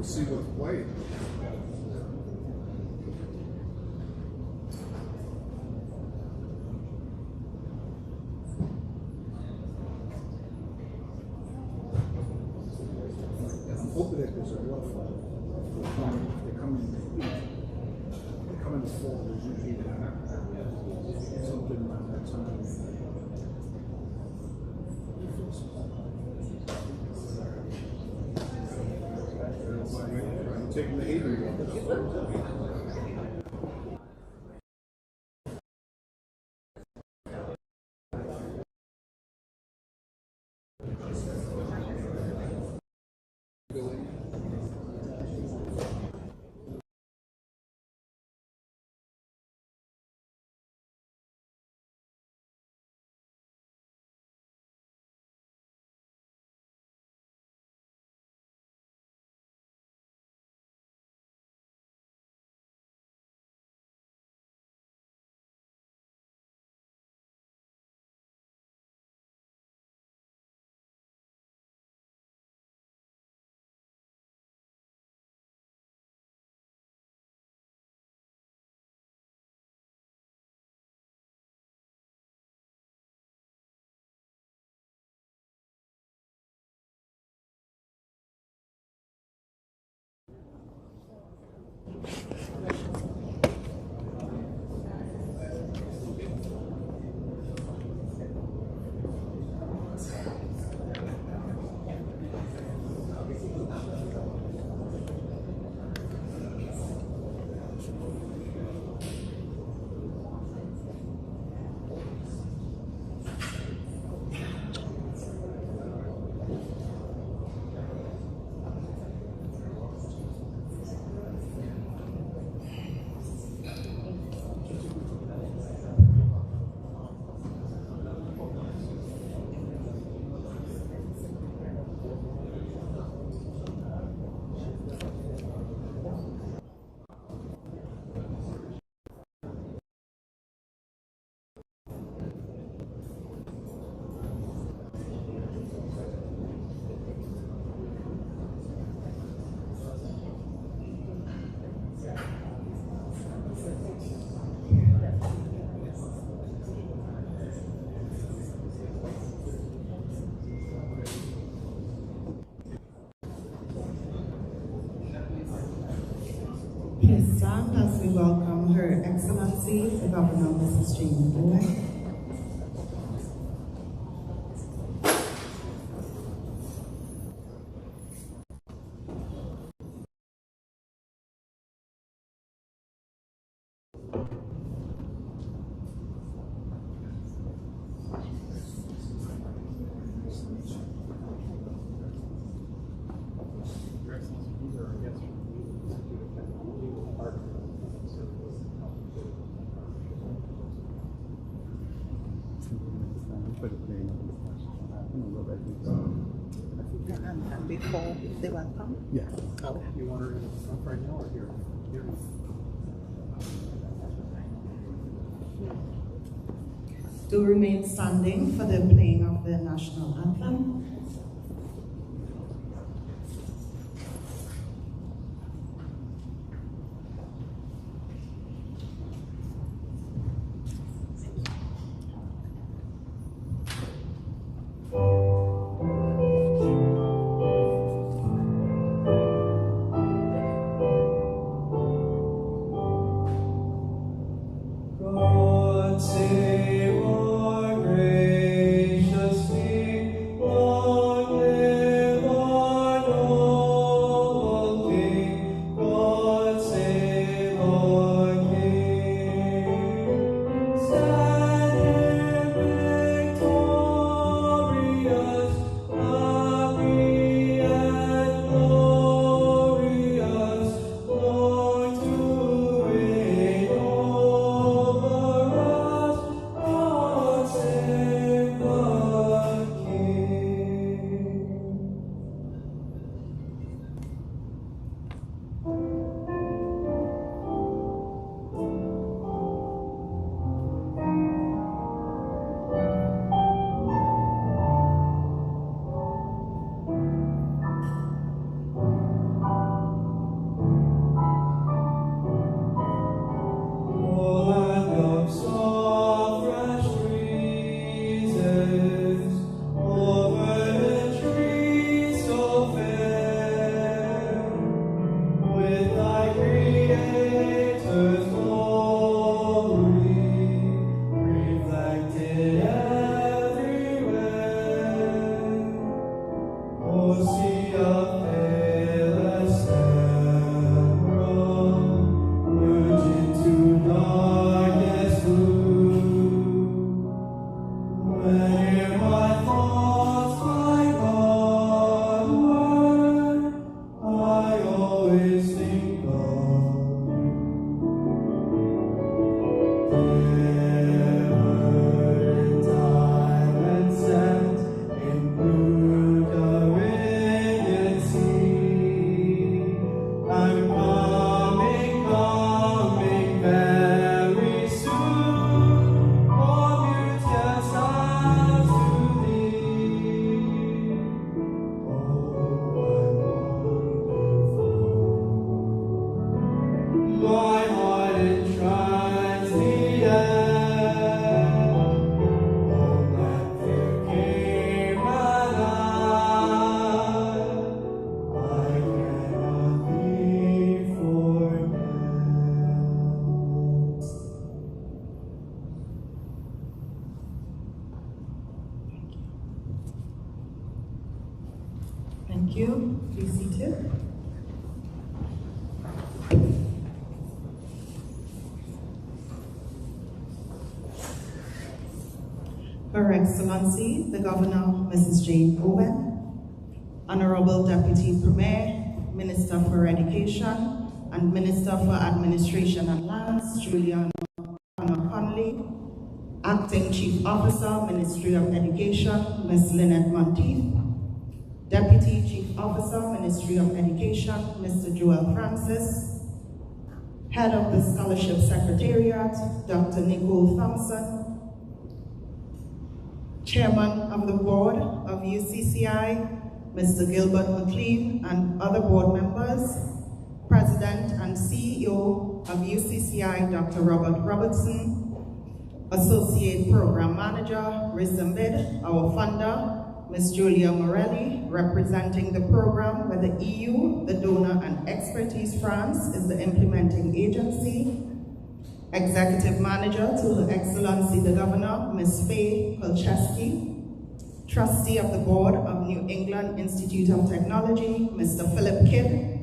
see what's played. I'm hoping that there's a waterfall. They come in the fall. There's usually something around that time. I'm taking the heater. Please stand as we welcome Her Excellency, the Governor Mrs. Jane Bowen. And before they welcome? Yeah. Oh, you want her in the front right now or here? Here. Do remain standing for the playing of the national anthem. God save our gracious King, always think of. Never time and sent in blue Caribbean sea. I'm coming very soon. Oh, beauteous eyes to thee. Oh, what wonderful. My heart enshrines the end. Oh, that fair Cayman Isle, I cannot be forget. Thank you. Please be seated. Her Excellency, the Governor, Mrs. Jane Owen, Honorable Deputy Premier, Minister for Education, and Minister for Administration and Lands, Juliana Conley, Acting Chief Officer, Ministry of Education, Ms. Lynette Monteith, Deputy Chief Officer, Ministry of Education, Mr. Joel Francis, Head of the Scholarship Secretariat, Dr. Nicole Thompson, Chairman of the Board of UCCI, Mr. Gilbert McLean, and other board members, President and CEO of UCCI, Dr. Robert Robertson, Associate Program Manager, RESEMBID, our funder, Ms. Julia Morelli, representing the program where the EU, the donor, and Expertise France is the implementing agency, Executive Manager to Her Excellency the Governor, Ms. Faye Kolcheski, Trustee of the Board of New England Institute of Technology, Mr. Philip Kidd,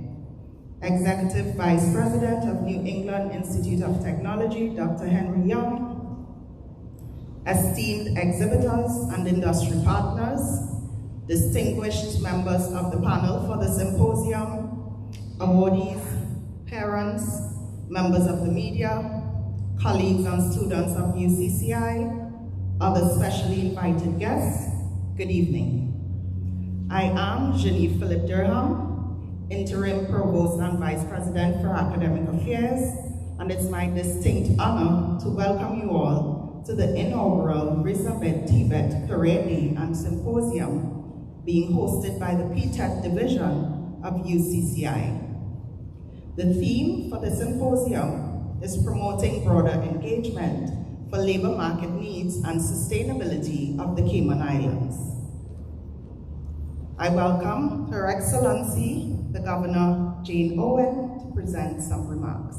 Executive Vice President of New England Institute of Technology, Dr. Henry Young, esteemed exhibitors and industry partners, distinguished members of the panel for the symposium, awardees, parents, members of the media, colleagues and students of UCCI, other specially invited guests, good evening. I am Genevieve Philip Durham, Interim Provost and Vice President for Academic Affairs, and it's my distinct honor to welcome you all to the inaugural RESEMBID TVET Career Day and Symposium being hosted by the PTET Division of UCCI. The theme for the symposium is promoting broader engagement for labor market needs and sustainability of the Cayman Islands. I welcome Her Excellency, the Governor Jane Owen, to present some remarks.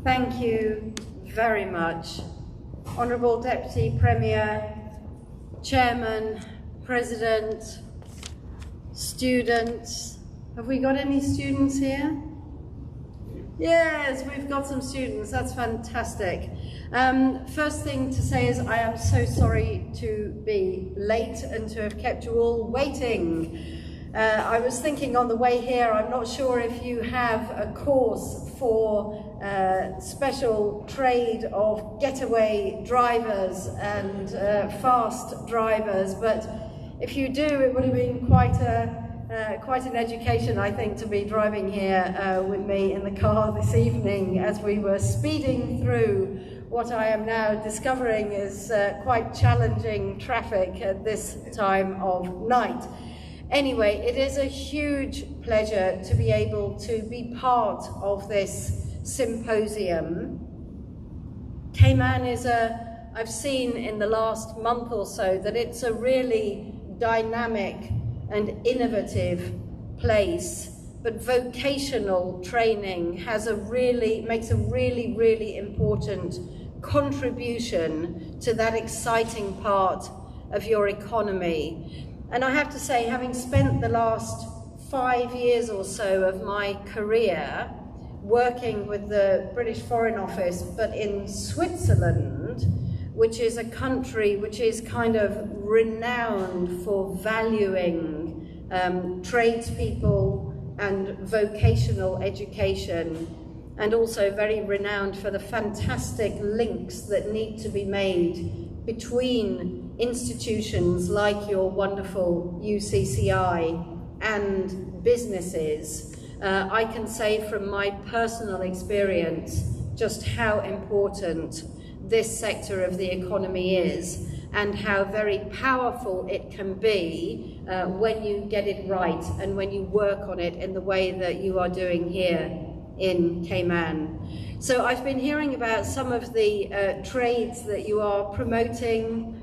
Thank you very much. Honourable Deputy Premier, Chairman, President, students. Have we got any students here? Yes, we've got some students. That's fantastic. First thing to say is I am so sorry to be late and to have kept you all waiting. I was thinking on the way here, I'm not sure if you have a course for special trade of getaway drivers and fast drivers, but if you do, it would have been quite an education, I think, to be driving here with me in the car this evening as we were speeding through what I am now discovering is quite challenging traffic at this time of night. Anyway, it is a huge pleasure to be able to be part of this symposium. Cayman is I've seen in the last month or so that it's a really dynamic and innovative place, but vocational training makes a really important contribution to that exciting part of your economy. And I have to say, having spent the last 5 years or so of my career working with the British Foreign Office, but in Switzerland, which is a country which is kind of renowned for valuing tradespeople and vocational education, and also very renowned for the fantastic links that need to be made between institutions like your wonderful UCCI and businesses. I can say from my personal experience just how important this sector of the economy is, and how very powerful it can be when you get it right and when you work on it in the way that you are doing here in Cayman. So I've been hearing about some of the trades that you are promoting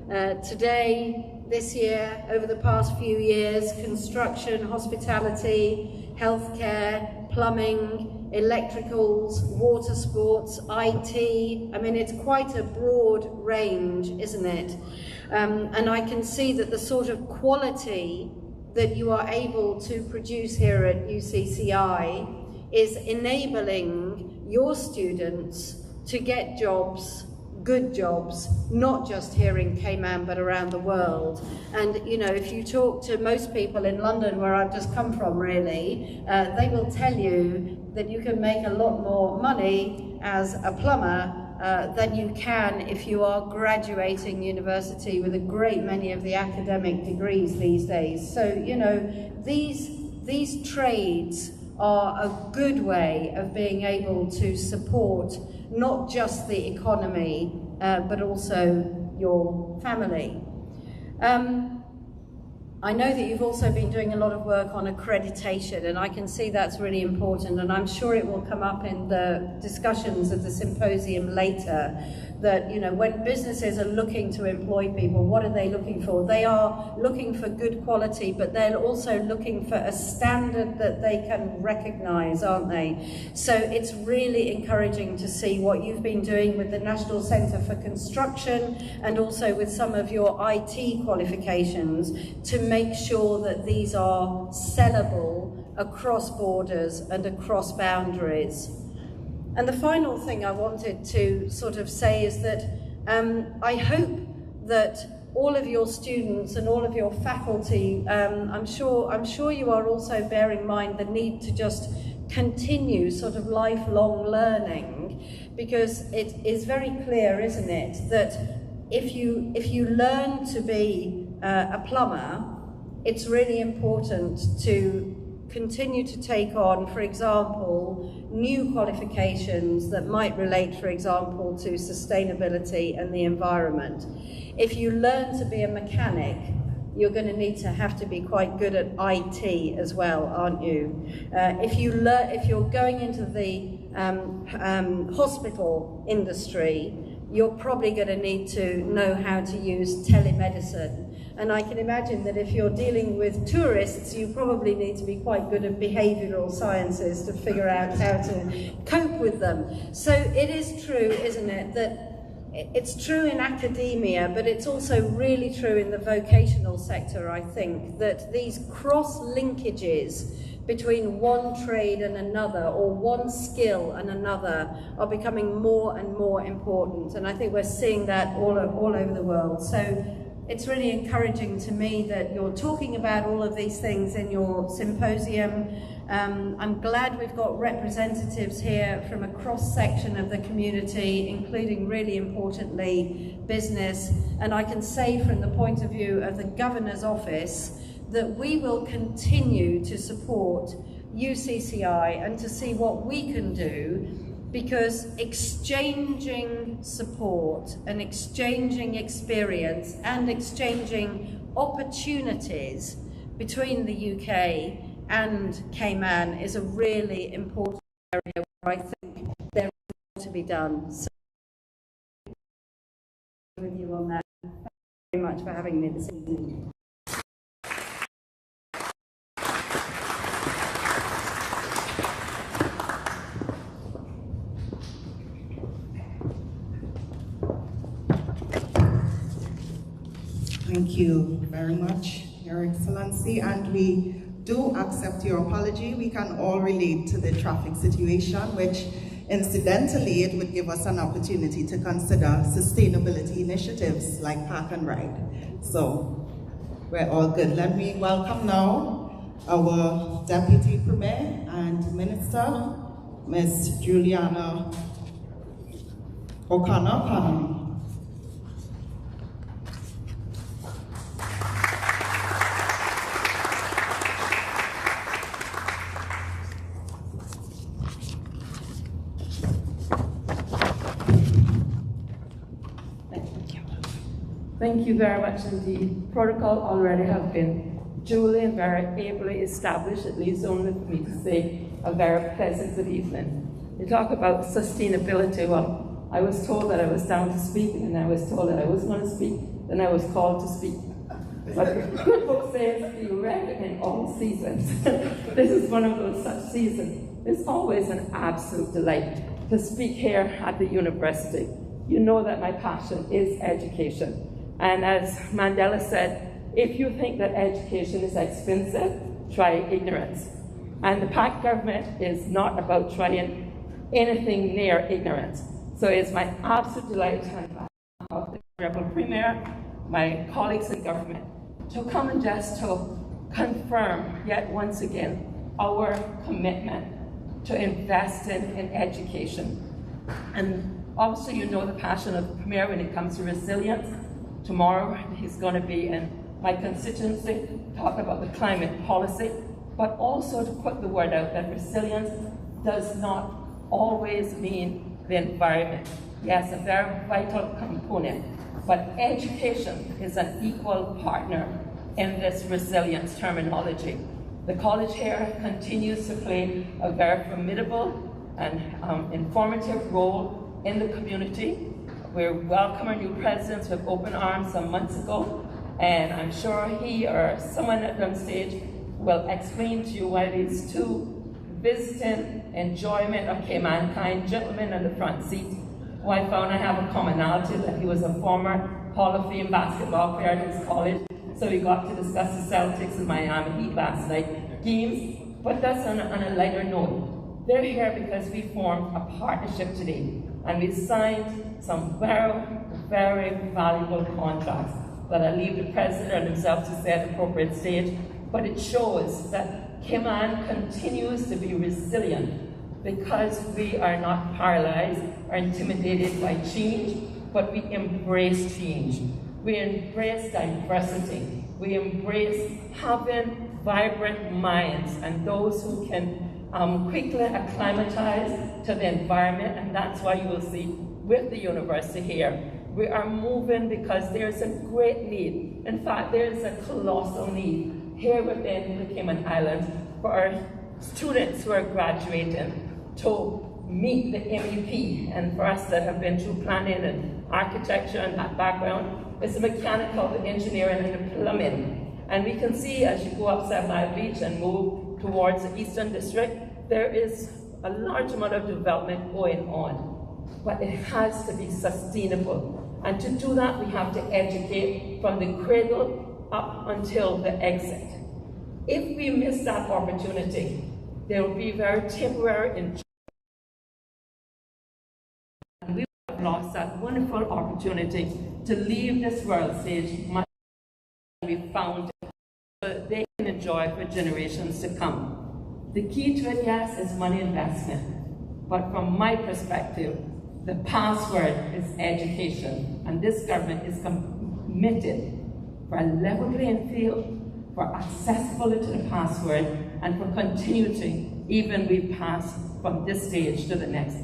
today, this year, over the past few years: construction, hospitality, healthcare, plumbing, electricals, water sports, IT. I mean, it's quite a broad range, isn't it? And I can see that the sort of quality that you are able to produce here at UCCI is enabling your students to get jobs, good jobs, not just here in Cayman but around the world. And you know, if you talk to most people in London, where I've just come from really, they will tell you that you can make a lot more money as a plumber than you can if you are graduating university with a great many of the academic degrees these days. So you know, these trades are a good way of being able to support not just the economy, but also your family. I know that you've also been doing a lot of work on accreditation, and I can see that's really important, and I'm sure it will come up in the discussions of the symposium later, that, you know, when businesses are looking to employ people, what are they looking for? They are looking for good quality, but they're also looking for a standard that they can recognize, aren't they? So it's really encouraging to see what you've been doing with the National Centre for Construction, and also with some of your IT qualifications, to make sure that these are sellable across borders and across boundaries. And the final thing I wanted to sort of say is that I hope that all of your students and all of your faculty, I'm sure you are also bearing in mind the need to just continue sort of lifelong learning, because it is very clear, isn't it, that if you learn to be a plumber, it's really important to continue to take on, for example, new qualifications that might relate, for example, to sustainability and the environment. If you learn to be a mechanic, you're going to have to be quite good at IT as well, aren't you? If you're going into the hospital industry, you're probably going to need to know how to use telemedicine. And I can imagine that if you're dealing with tourists, you probably need to be quite good at behavioural sciences to figure out how to cope with them. So it is true, isn't it, that it's true in academia, but it's also really true in the vocational sector, I think, that these cross-linkages between one trade and another, or one skill and another, are becoming more and more important. And I think we're seeing that all over the world. So it's really encouraging to me that you're talking about all of these things in your symposium. I'm glad we've got representatives here from a cross-section of the community, including, really importantly, business. And I can say from the point of view of the Governor's Office that we will continue to support UCCI and to see what we can do, because exchanging support and exchanging experience and exchanging opportunities between the UK and Cayman is a really important area where I think there is more to be done. So with you on that. Thank you very much for having me this evening. Thank you very much, Your Excellency, and we do accept your apology. We can all relate to the traffic situation, which incidentally, it would give us an opportunity to consider sustainability initiatives like Park and Ride. So we're all good. Let me welcome now our Deputy Premier and Minister, Ms. Juliana O'Connor. Thank you very much indeed. Protocol already have been duly and very ably established. It leaves only for me to say a very pleasant good evening. You talk about sustainability. Well, I was told that I was down to speak, and I was told that I wasn't going to speak, then I was called to speak. But the good book says, be ready in all seasons. This is one of those such seasons. It's always an absolute delight to speak here at the university. You know that my passion is education. And as Mandela said, if you think that education is expensive, try ignorance. And the PAC government is not about trying anything near ignorance. So it's my absolute delight on behalf of the Honorable Premier, my colleagues in government, to come and just to confirm yet once again our commitment to investing in education. And obviously you know the passion of the Premier when it comes to resilience. Tomorrow he's going to be in my constituency, talk about the climate policy, but also to put the word out that resilience does not always mean the environment. Yes, a very vital component, but education is an equal partner in this resilience terminology. The college here continues to play a very formidable and informative role in the community. We welcome our new president with open arms some months ago, and I'm sure he or someone on stage will explain to you why these two visiting enjoyment of Mankind gentlemen in the front seat, who I found I have a commonality that he was a former Hall of Fame basketball player at his college, so we got to discuss the Celtics and Miami Heat last night games. But that's on a lighter note. They're here because we formed a partnership today, and we signed some very, very valuable contracts that I leave the president and himself to say at the appropriate stage. But it shows that Cayman continues to be resilient because we are not paralyzed or intimidated by change, but we embrace change. We embrace diversity. We embrace having vibrant minds and those who can quickly acclimatize to the environment, and that's why you will see with the university here, we are moving because there's a great need. In fact, there is a colossal need here within the Cayman Islands for our students who are graduating to meet the MEP, and for us that have been through planning and architecture and that background, it's the mechanical, the engineering, and the plumbing. And we can see as you go up 7 Isle Beach and move towards the Eastern District, there is a large amount of development going on, but it has to be sustainable. And to do that, we have to educate from the cradle up until the exit. If we miss that opportunity, there will be very temporary and we have lost that wonderful opportunity to leave this world stage much we found it, so that they can enjoy for generations to come. The key to it, yes, is money investment. But from my perspective, the password is education. And this government is committed for a level playing field, for accessibility to the password, and for continuity, even we pass from this stage to the next.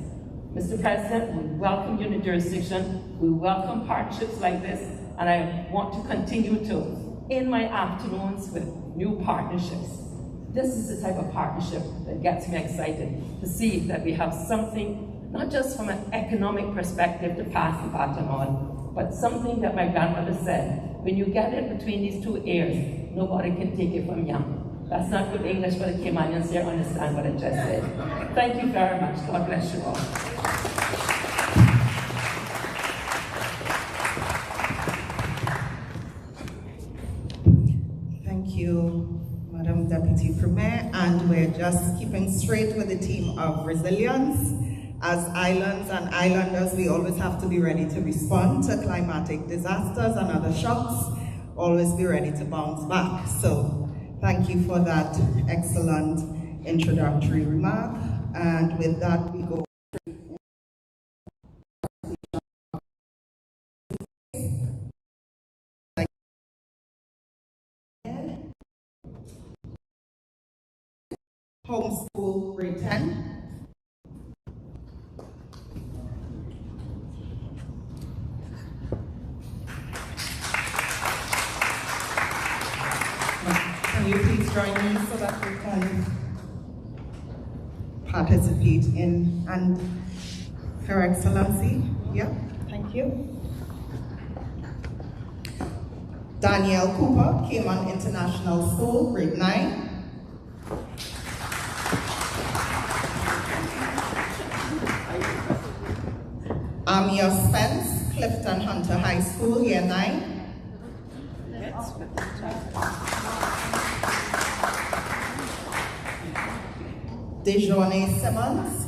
Mr. President, we welcome you in the jurisdiction. We welcome partnerships like this, and I want to continue to, in my afternoons, with new partnerships. This is the type of partnership that gets me excited to see that we have something, not just from an economic perspective to pass the baton on, but something that my grandmother said, when you get it between these two ears, nobody can take it from you. That's not good English, but the Caymanians here understand what I just said. Thank you very much. God bless you all. Thank you, Madam Deputy Deputy Premier, and we're just keeping straight with the theme of resilience. As islands and islanders, we always have to be ready to respond to climatic disasters and other shocks, always be ready to bounce back. So thank you for that excellent introductory remark. And with that, we go homeschool grade 10. Can you please join me so that we can participate in, and Her Excellency, yeah, thank you. Danielle Cooper, Cayman International School, grade 9. Amia Spence, Clifton Hunter High School, year 9. Dejournay Simmons.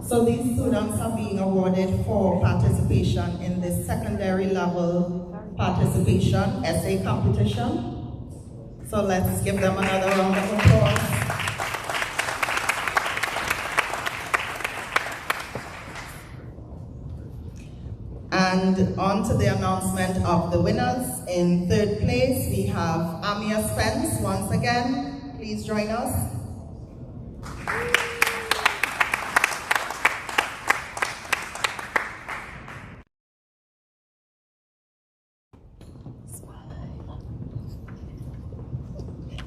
So these students are being awarded for participation in the secondary level participation essay competition. So let's give them another round of applause. And on to the announcement of the winners. In third place, we have Amia Spence once again. Please join us.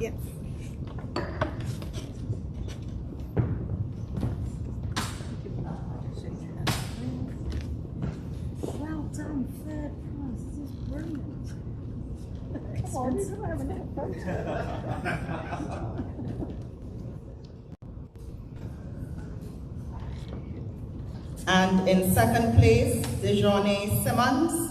Yes. Well done, third prize. This is brilliant. Come on, we're having a photo. And in second place, Dejournay Simmons.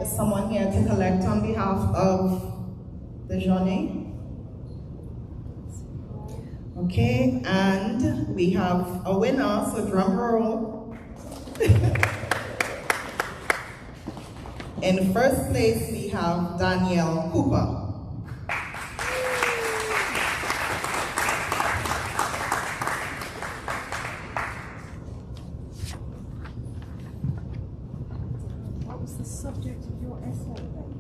Is someone here to collect on behalf of Dejournay? Okay, and we have a winner, so drum roll. In first place, we have Danielle Cooper. What was the subject of your essay then?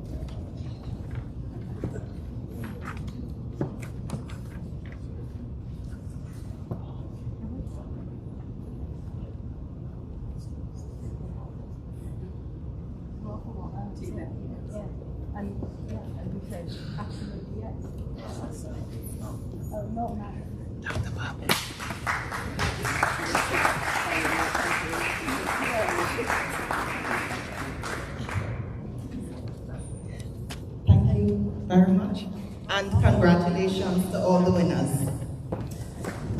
And we said absolutely yes. Oh, no matter. Dr. Bob. Thank you very much. And congratulations to all the winners.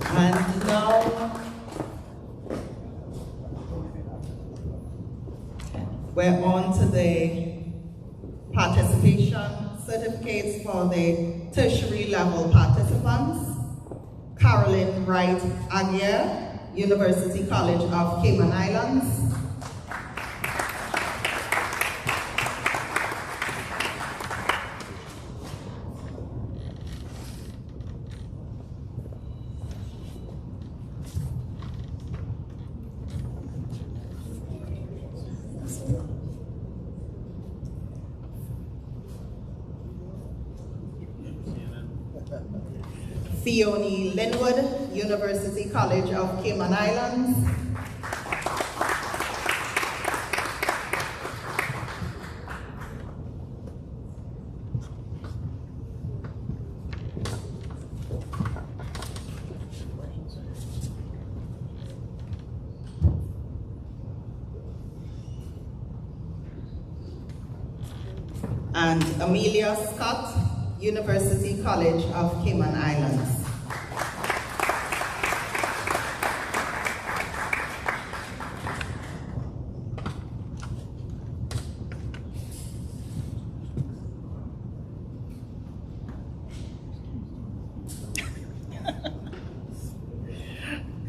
And now, we're on to the participation certificates for the tertiary level participants. Carolyn Wright Aguirre, University College of Cayman Islands. Fiona Linwood, University College of Cayman Islands. And Amelia Scott, University College of Cayman Islands.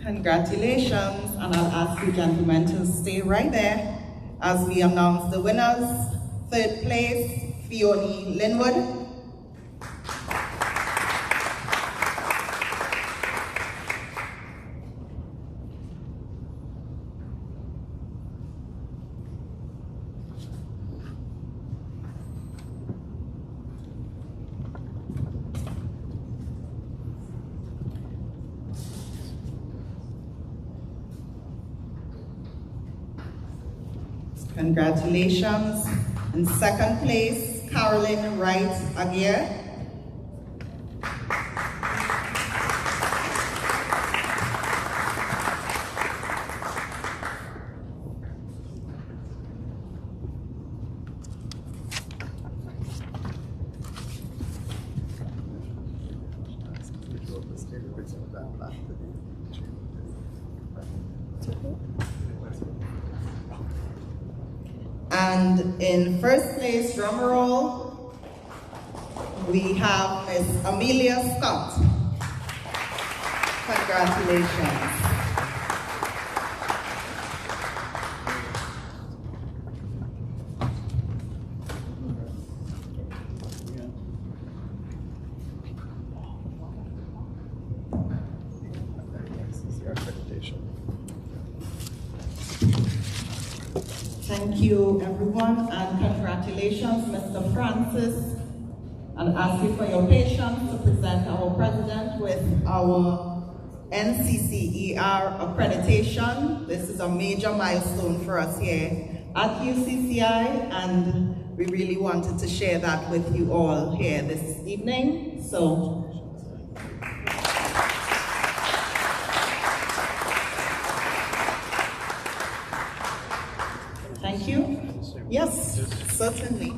Congratulations, and I'll ask you gentlemen to stay right there as we announce the winners. Third place, Fiona Linwood. Congratulations. In second place, Carolyn Wright Aguirre. And in first place, drum roll, we have Miss Amelia Scott. Congratulations. Thank you, everyone, and congratulations, Mr. Francis. And ask you for your patience to present our president with our NCCER accreditation. This is a major milestone for us here at UCCI, and we really wanted to share that with you all here this evening. So, thank you. Yes, certainly.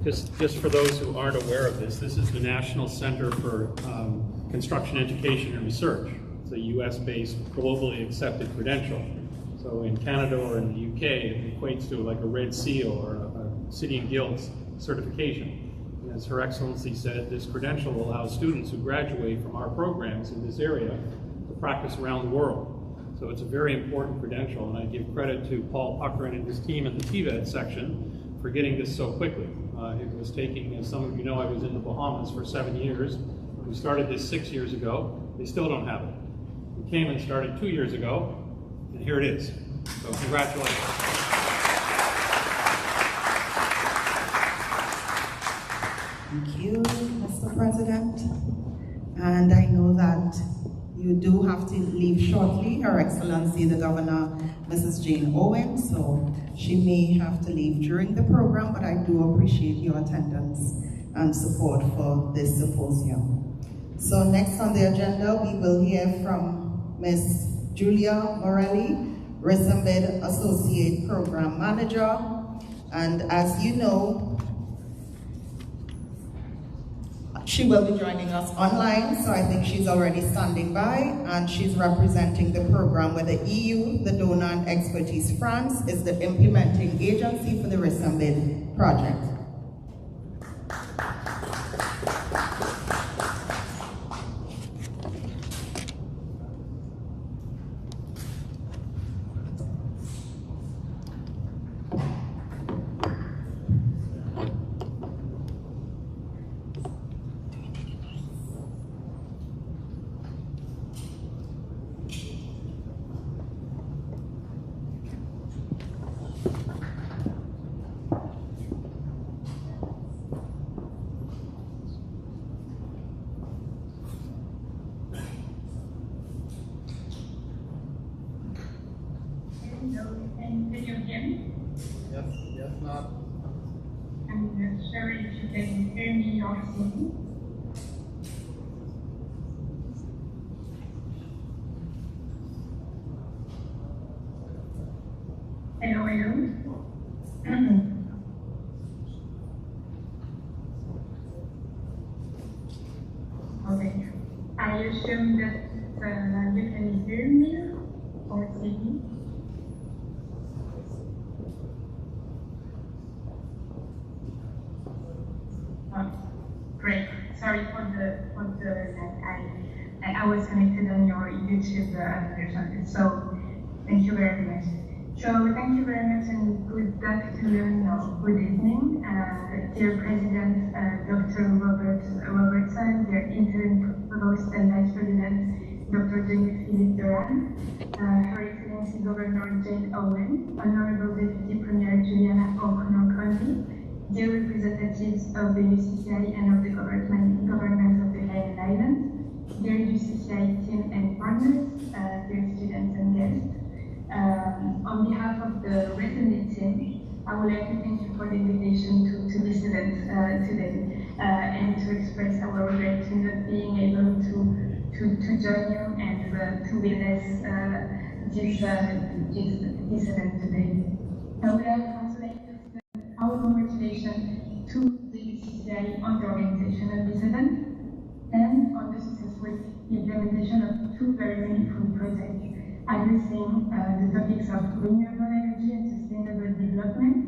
Just for those who aren't aware of this, this is the National Center for Construction Education and Research. It's a US-based, globally accepted credential. So in Canada or in the UK, it equates to like a Red Seal or a City and Guilds certification. And as Her Excellency said, this credential allows students who graduate from our programs in this area to practice around the world. So it's a very important credential, and I give credit to Paul Puckrin and his team at the TVED section for getting this so quickly. It was taking, as some of you know, I was in the Bahamas for 7 years. We started this 6 years ago. They still don't have it. We came and started 2 years ago, and here it is. So congratulations. Thank you, Mr. President. And I know that you do have to leave shortly. Her Excellency, the Governor, Mrs. Jane Owen, so she may have to leave during the program, but I do appreciate your attendance and support for this symposium. So next on the agenda, we will hear from Ms. Julia Morelli, RESEMBID Associate Program Manager. And as you know, she will be joining us online, so I think she's already standing by, and she's representing the program where the EU, the donor and expertise France, is the implementing agency for the RESEMBID project. Can you hear me? Yes, not. I'm not sure if you can hear me or see me. Hello, hello. Okay. I assume that you can hear me or see me. Great. Sorry for that. I was connected on your YouTube version. So thank you very much. So thank you very much and good afternoon or good evening, dear President Dr. Robertson, dear Interim Provost and Vice President Dr. Philippe Duran, Her Excellency Governor Jane Owen, Honorable Deputy Premier Juliana O'Connor-Conley, dear representatives of the UCCI and of the government of the Cayman Islands, dear UCCI team and partners, dear students and guests. On behalf of the RESEMBID team, I would like to thank you for the invitation to this event today and to express our regret to not being able to join you and to witness this event today. I would also like to extend our congratulations to the UCCI on the organization of this event and on the successful implementation of two very meaningful projects addressing the topics of renewable energy and sustainable development,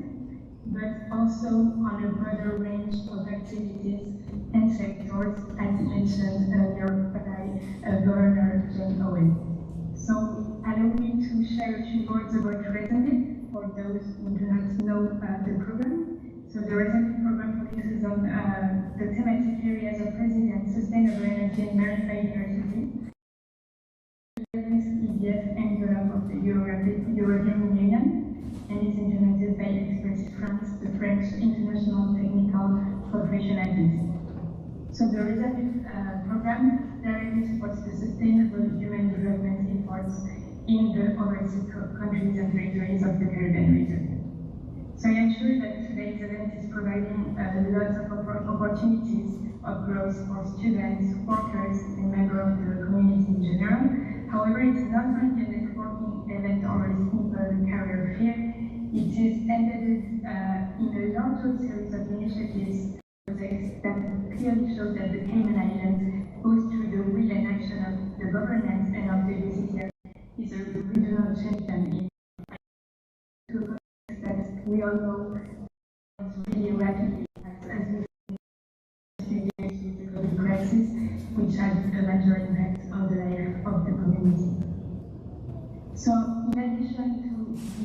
but also on a broader range of activities and sectors, as mentioned earlier by Governor Jane Owen. So allow me to share a few words about RESEMBID for those who do not know the program. So the RESEMBID program focuses on the thematic areas of resilience, sustainable energy, and marine biodiversity. EDF envelope of the European Union and is implemented by Express France, the French International Technical Cooperation Agency. So the RESEMBID program directly supports the sustainable human development efforts in the overseas countries and territories of the Caribbean region. So I am sure that today's event is providing lots of opportunities of growth for students, workers, and members of the community in general. However, it's not only a networking event or a simple career fair. It is embedded in a larger series of initiatives projects that clearly show that the Cayman Islands, both through the will and action of the government and of the UCCI, is a regional champion in a context that we all know is really rapidly as we see the COVID crisis, which had a major impact on the life of the community. So, in addition to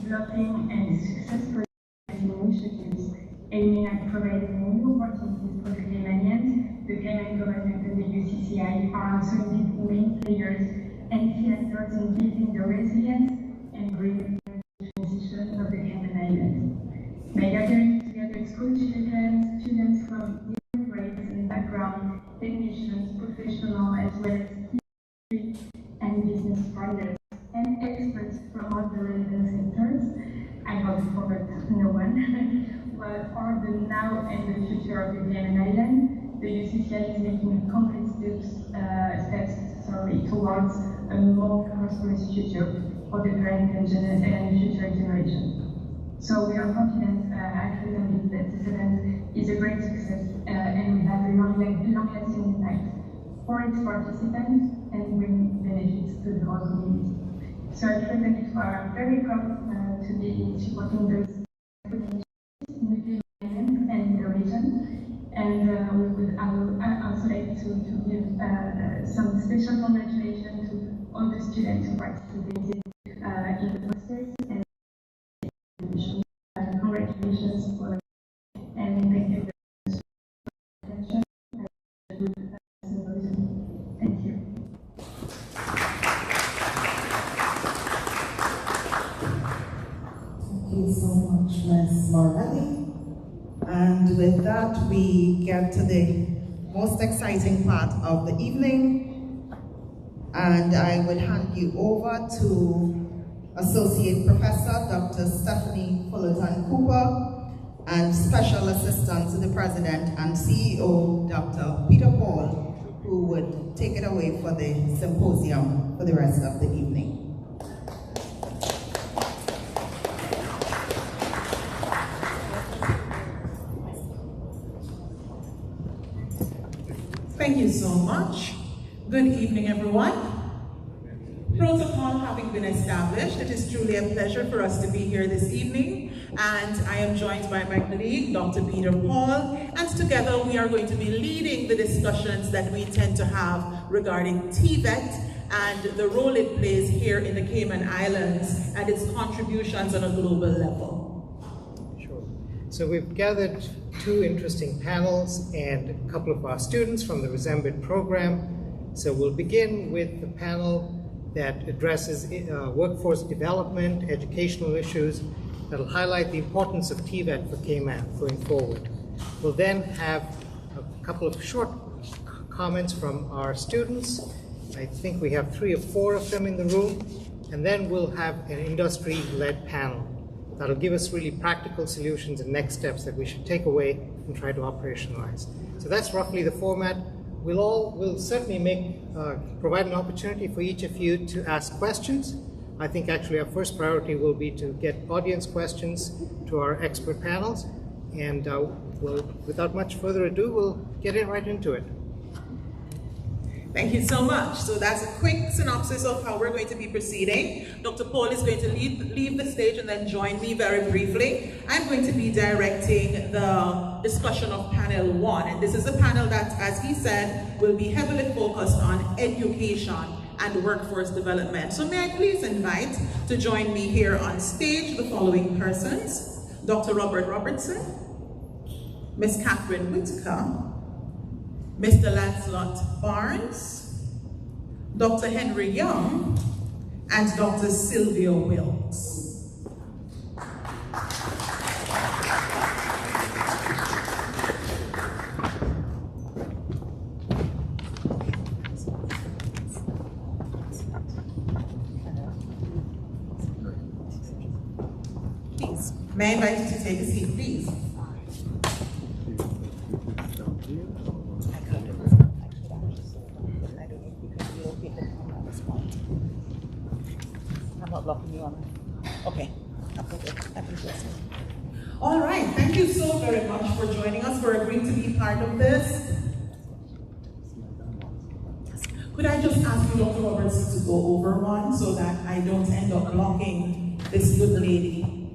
developing and successfully initiatives aiming at providing new opportunities for the Caymanians, the Cayman government and the UCCI are also indeed main players and key actors in building the resilience and green transition of the Cayman Islands. By gathering together school children, students from different grades and backgrounds, technicians, professionals, as well as industry and business partners, and experts from all the relevant sectors, I hope I forgot no one, are the now and the future of the Cayman Islands. the UCCI is making concrete steps towards a more prosperous future for the current and future generation. So we are confident at RESEMBID that this event is a great success and will have a long-lasting impact for its participants and bring benefits to the whole community. So at RESEMBID we are very proud to be supporting those in the and in the region. And I would also like to give some special congratulations to all the students who participated in the posters and congratulations for and thank you very much for attention. Thank you. Thank you so much, Ms. Morelli. And with that, we get to the most exciting part of the evening. And I would hand you over to Associate Professor Dr. Stephanie Fullerton Cooper and Special Assistant to the President and CEO, Dr. Peter Paul, who would take it away for the symposium for the rest of the evening. Thank you so much. Good evening, everyone. Protocol having been established, it is truly a pleasure for us to be here this evening, and I am joined by my colleague, Dr. Peter Paul, and together we are going to be leading the discussions that we intend to have regarding TVET and the role it plays here in the Cayman Islands and its contributions on a global level. Sure. So we've gathered two interesting panels and a couple of our students from the RESEMBID program. So we'll begin with the panel that addresses workforce development, educational issues that'll highlight the importance of TVET for Cayman going forward. We'll then have a couple of short comments from our students. I think we have 3 or 4 of them in the room. And then we'll have an industry-led panel that'll give us really practical solutions and next steps that we should take away and try to operationalize. So that's roughly the format. We'll certainly provide an opportunity for each of you to ask questions. I think actually our first priority will be to get audience questions to our expert panels. And without much further ado, we'll get right into it. Thank you so much. So that's a quick synopsis of how we're going to be proceeding. Dr. Paul is going to leave the stage and then join me very briefly. I'm going to be directing the discussion of panel 1. And this is a panel that, as he said, will be heavily focused on education and workforce development. So may I please invite to join me here on stage the following persons: Dr. Robert Robertson, Ms. Catherine Whitaker, Mr. Lancelot Barnes, Dr. Henry Young, and Dr. Sylvia Wilkes. Please, may I invite you to take a seat, please? Blocking you on. Okay. All right, thank you so very much for joining us, for agreeing to be part of this. Could I just ask you, Dr. Roberts, to go over one so that I don't end up blocking this good lady?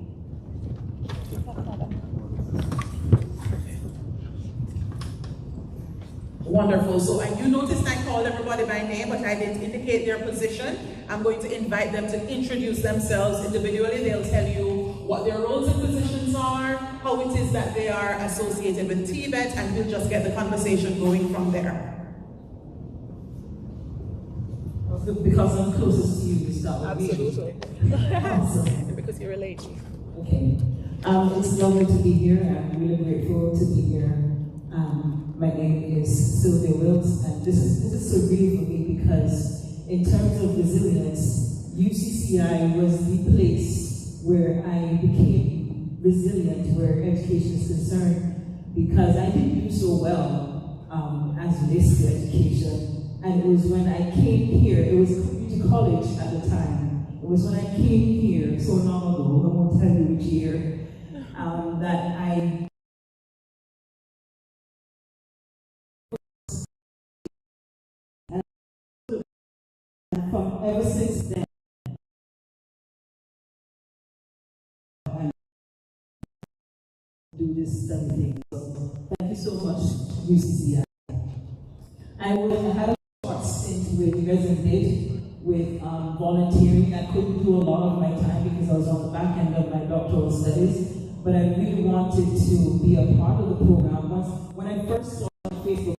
Wonderful. So you noticed I called everybody by name, but I didn't indicate their position. I'm going to invite them to introduce themselves individually. They'll tell you what their roles and positions are, how it is that they are associated with TVET, and we'll just get the conversation going from there. Because I'm closest to you, we start with Absolutely. Awesome. Because you're a lady. Okay. It's lovely to be here. I'm really grateful to be here. My name is Sylvia Wilkes, and this is so real for me because in terms of resilience, UCCI was the place where I became resilient where education is concerned, because I didn't do so well as relates to education. And it was when I came here, it was community college at the time. It was when I came here so long ago, I won't tell you which year, that I from ever since then, I do this study thing. So thank you so much, UCCI. I had a short stint with RESEMBID with volunteering. I couldn't do a lot of my time because I was on the back end of my doctoral studies, but I really wanted to be a part of the program. When I first saw it on Facebook,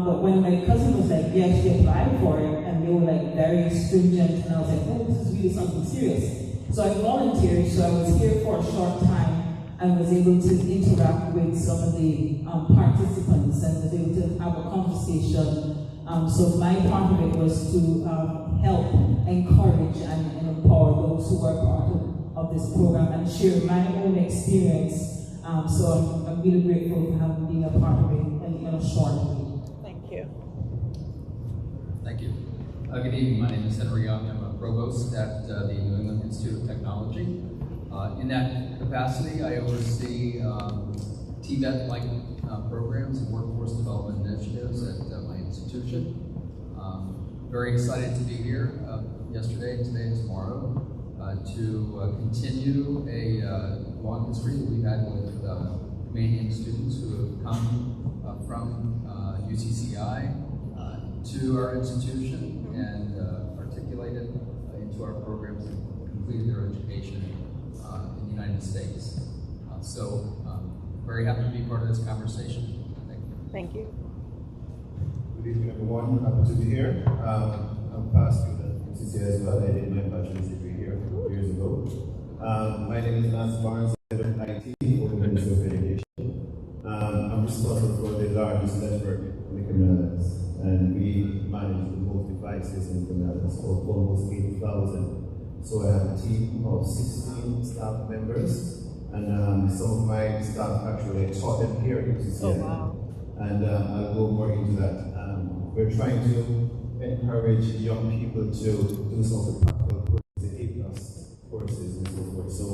but when my cousin was like, yeah, she applied for it, and they were like very stringent, and I was like, oh, this is really something serious. So I volunteered, so I was here for a short time and was able to interact with some of the participants and was able to have a conversation. So my part of it was to help, encourage, and empower those who were part of this program and share my own experience. So I'm really grateful for having been a part of it in a short way. Thank you. Thank you. Good evening. My name is Henry Young. I'm a provost at the New England Institute of Technology. In that capacity, I oversee TVET-like programs and workforce development initiatives at my institution. Very excited to be here yesterday, today, and tomorrow to continue a long history that we've had with Canadian students who have come from UCCI to our institution and articulated into our programs and completed their education in the United States. So very happy to be part of this conversation. Thank you. Thank you. Good evening, everyone. Happy to be here. I'm past student at UCCI as well. I did my bachelor's degree here 4 years ago. My name is Lance Barnes, head of IT for the Ministry of Education. I'm responsible for the largest network in the Canadians, and we manage the most devices in the Canadians, almost 80,000. So I have a team of 16 staff members, and some of my staff actually taught them here at UCCI. Oh, wow. And I'll go more into that. We're trying to encourage young people to do some of the practical courses, the A+ courses and so forth. So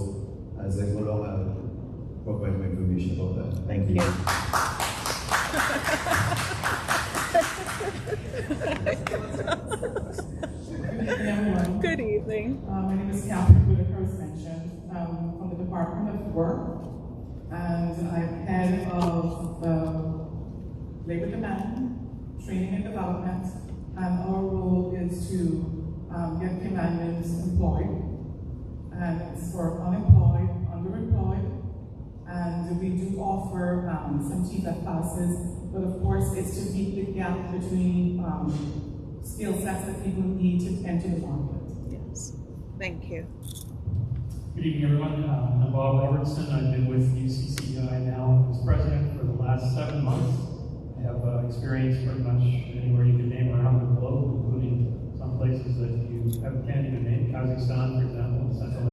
as I go along, I'll provide more information about that. Thank you. Good evening. My name is Catherine Whitaker, mentioned, from the Department of Work, and I'm head of the Labor Demand, Training and Development, and our role is to get Canadians employed, and it's for unemployed, underemployed, and we do offer some TVET classes, but of course it's to meet the gap between skill sets that people need to enter the market. Yes. Thank you. Good evening, everyone. I'm Bob Robertson. I've been with UCCI now as president for the last 7 months. I have experience pretty much anywhere you can name around the globe, including some places that you can't even name, Kazakhstan, for example, Central.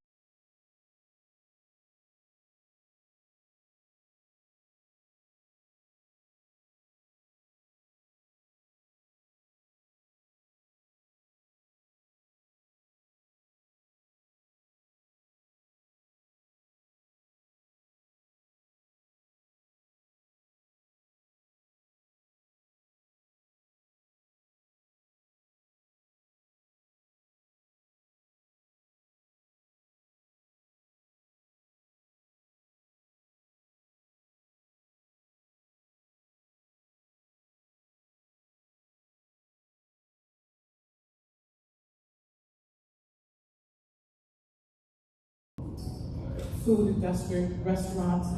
Food industry, restaurants.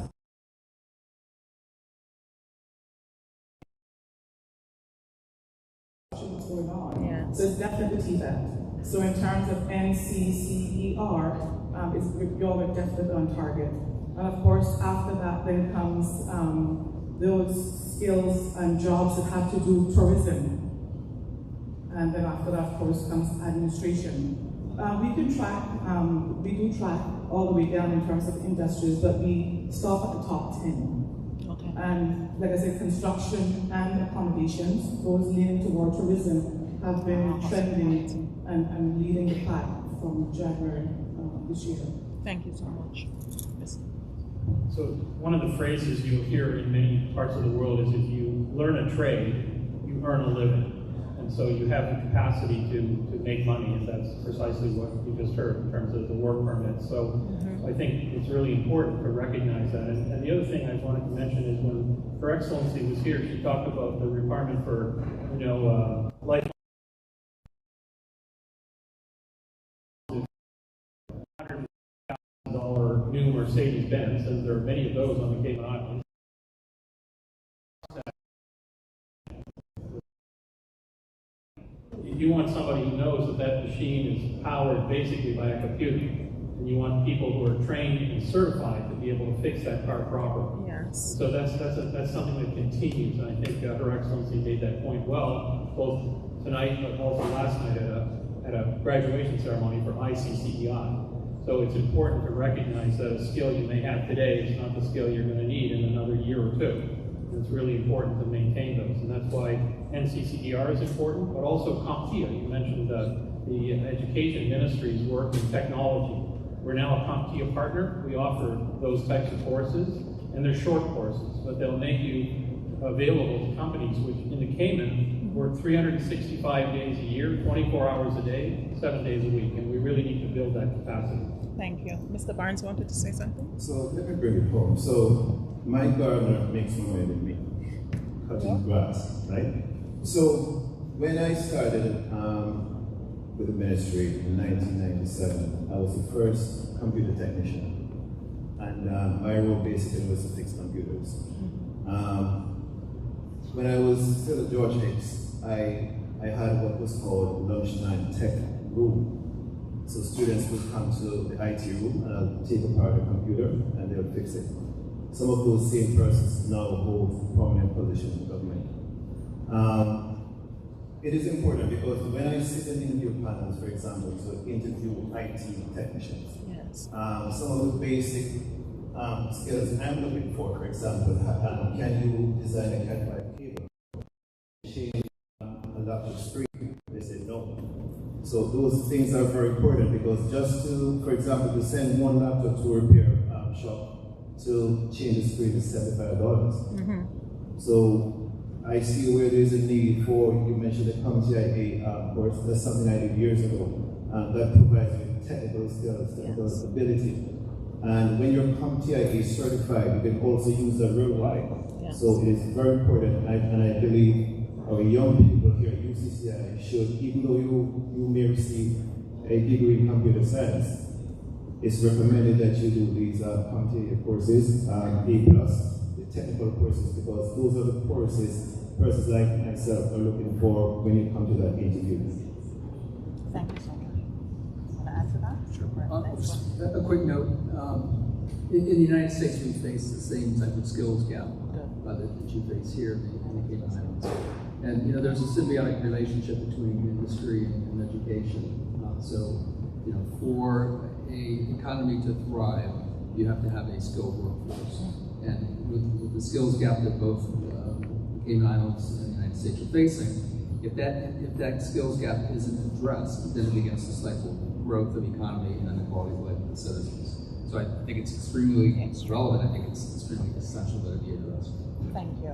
What's going on? Yeah. So it's definitely that. So in terms of NCCER, y'all are definitely on target. And of course, after that, then comes those skills and jobs that have to do with tourism. And then after that, of course, comes administration. We can track, we do track all the way down in terms of industries, but we stop at the top 10. Okay. And like I said, construction and accommodations, those leaning toward tourism, have been trending and leading the pack from January this year. Thank you so much. So one of the phrases you'll hear in many parts of the world is if you learn a trade, you earn a living. And so you have the capacity to make money, and that's precisely what you just heard in terms of the work permit. So I think it's really important to recognize that. And the other thing I wanted to mention is when Her Excellency was here, she talked about the requirement for, life. $100,000 new Mercedes-Benz, and there are many of those on the Cayman Islands. You want somebody who knows that that machine is powered basically by a computer, and you want people who are trained and certified to be able to fix that car properly. Yes. So that's something that continues, and I think Her Excellency made that point well, both tonight but also last night at a graduation ceremony for ICCEI. So it's important to recognize that a skill you may have today is not the skill you're going to need in another year or two. It's really important to maintain those, and that's why NCCER is important, but also CompTIA. You mentioned the Education Ministry's work in technology. We're now a CompTIA partner. We offer those types of courses, and they're short courses, but they'll make you available to companies which in the Cayman work 365 days a year, 24 hours a day, 7 days a week, and we really need to build that capacity. Thank you. Mr. Barnes wanted to say something? So let me bring it home. So my gardener makes more money than me, cutting grass, right? So when I started with the ministry in 1997, I was the first computer technician. And my role basically was to fix computers. When I was still at George Hicks, I had what was called lunchtime tech room. So students would come to the IT room and I'll take apart a computer and they'll fix it. Some of those same persons now hold prominent positions in government. It is important because when I sit in interview panels, for example, to interview IT technicians, yes. Some of the basic skills I'm looking for example, can you design a Cat5 cable? Change a laptop screen? They say no. So those things are very important because just to, for example, to send one laptop to a repair shop to change the screen is $75. So I see where there's a need for, you mentioned the CompTIA course, that's something I did years ago, that provides you technical skills, technical ability. And when you're CompTIA certified, you can also use that worldwide. Yes. So it is very important, and I believe our young people here at UCCI should, even though you may receive a degree in computer science, it's recommended that you do these CompTIA courses, A+, the technical courses, because those are the courses persons like myself are looking for when you come to that interview. Thank you so much. Want to answer that? Sure. A quick note. In the United States, we face the same type of skills gap that you face here in the Cayman Islands. And there's a symbiotic relationship between industry and education. For an economy to thrive, you have to have a skilled workforce. And with the skills gap that both the Cayman Islands and the United States are facing, if that skills gap isn't addressed, then it begins to stifle growth of the economy and the quality of life of the citizens. So I think it's extremely relevant. I think it's extremely essential that it be addressed. Thank you.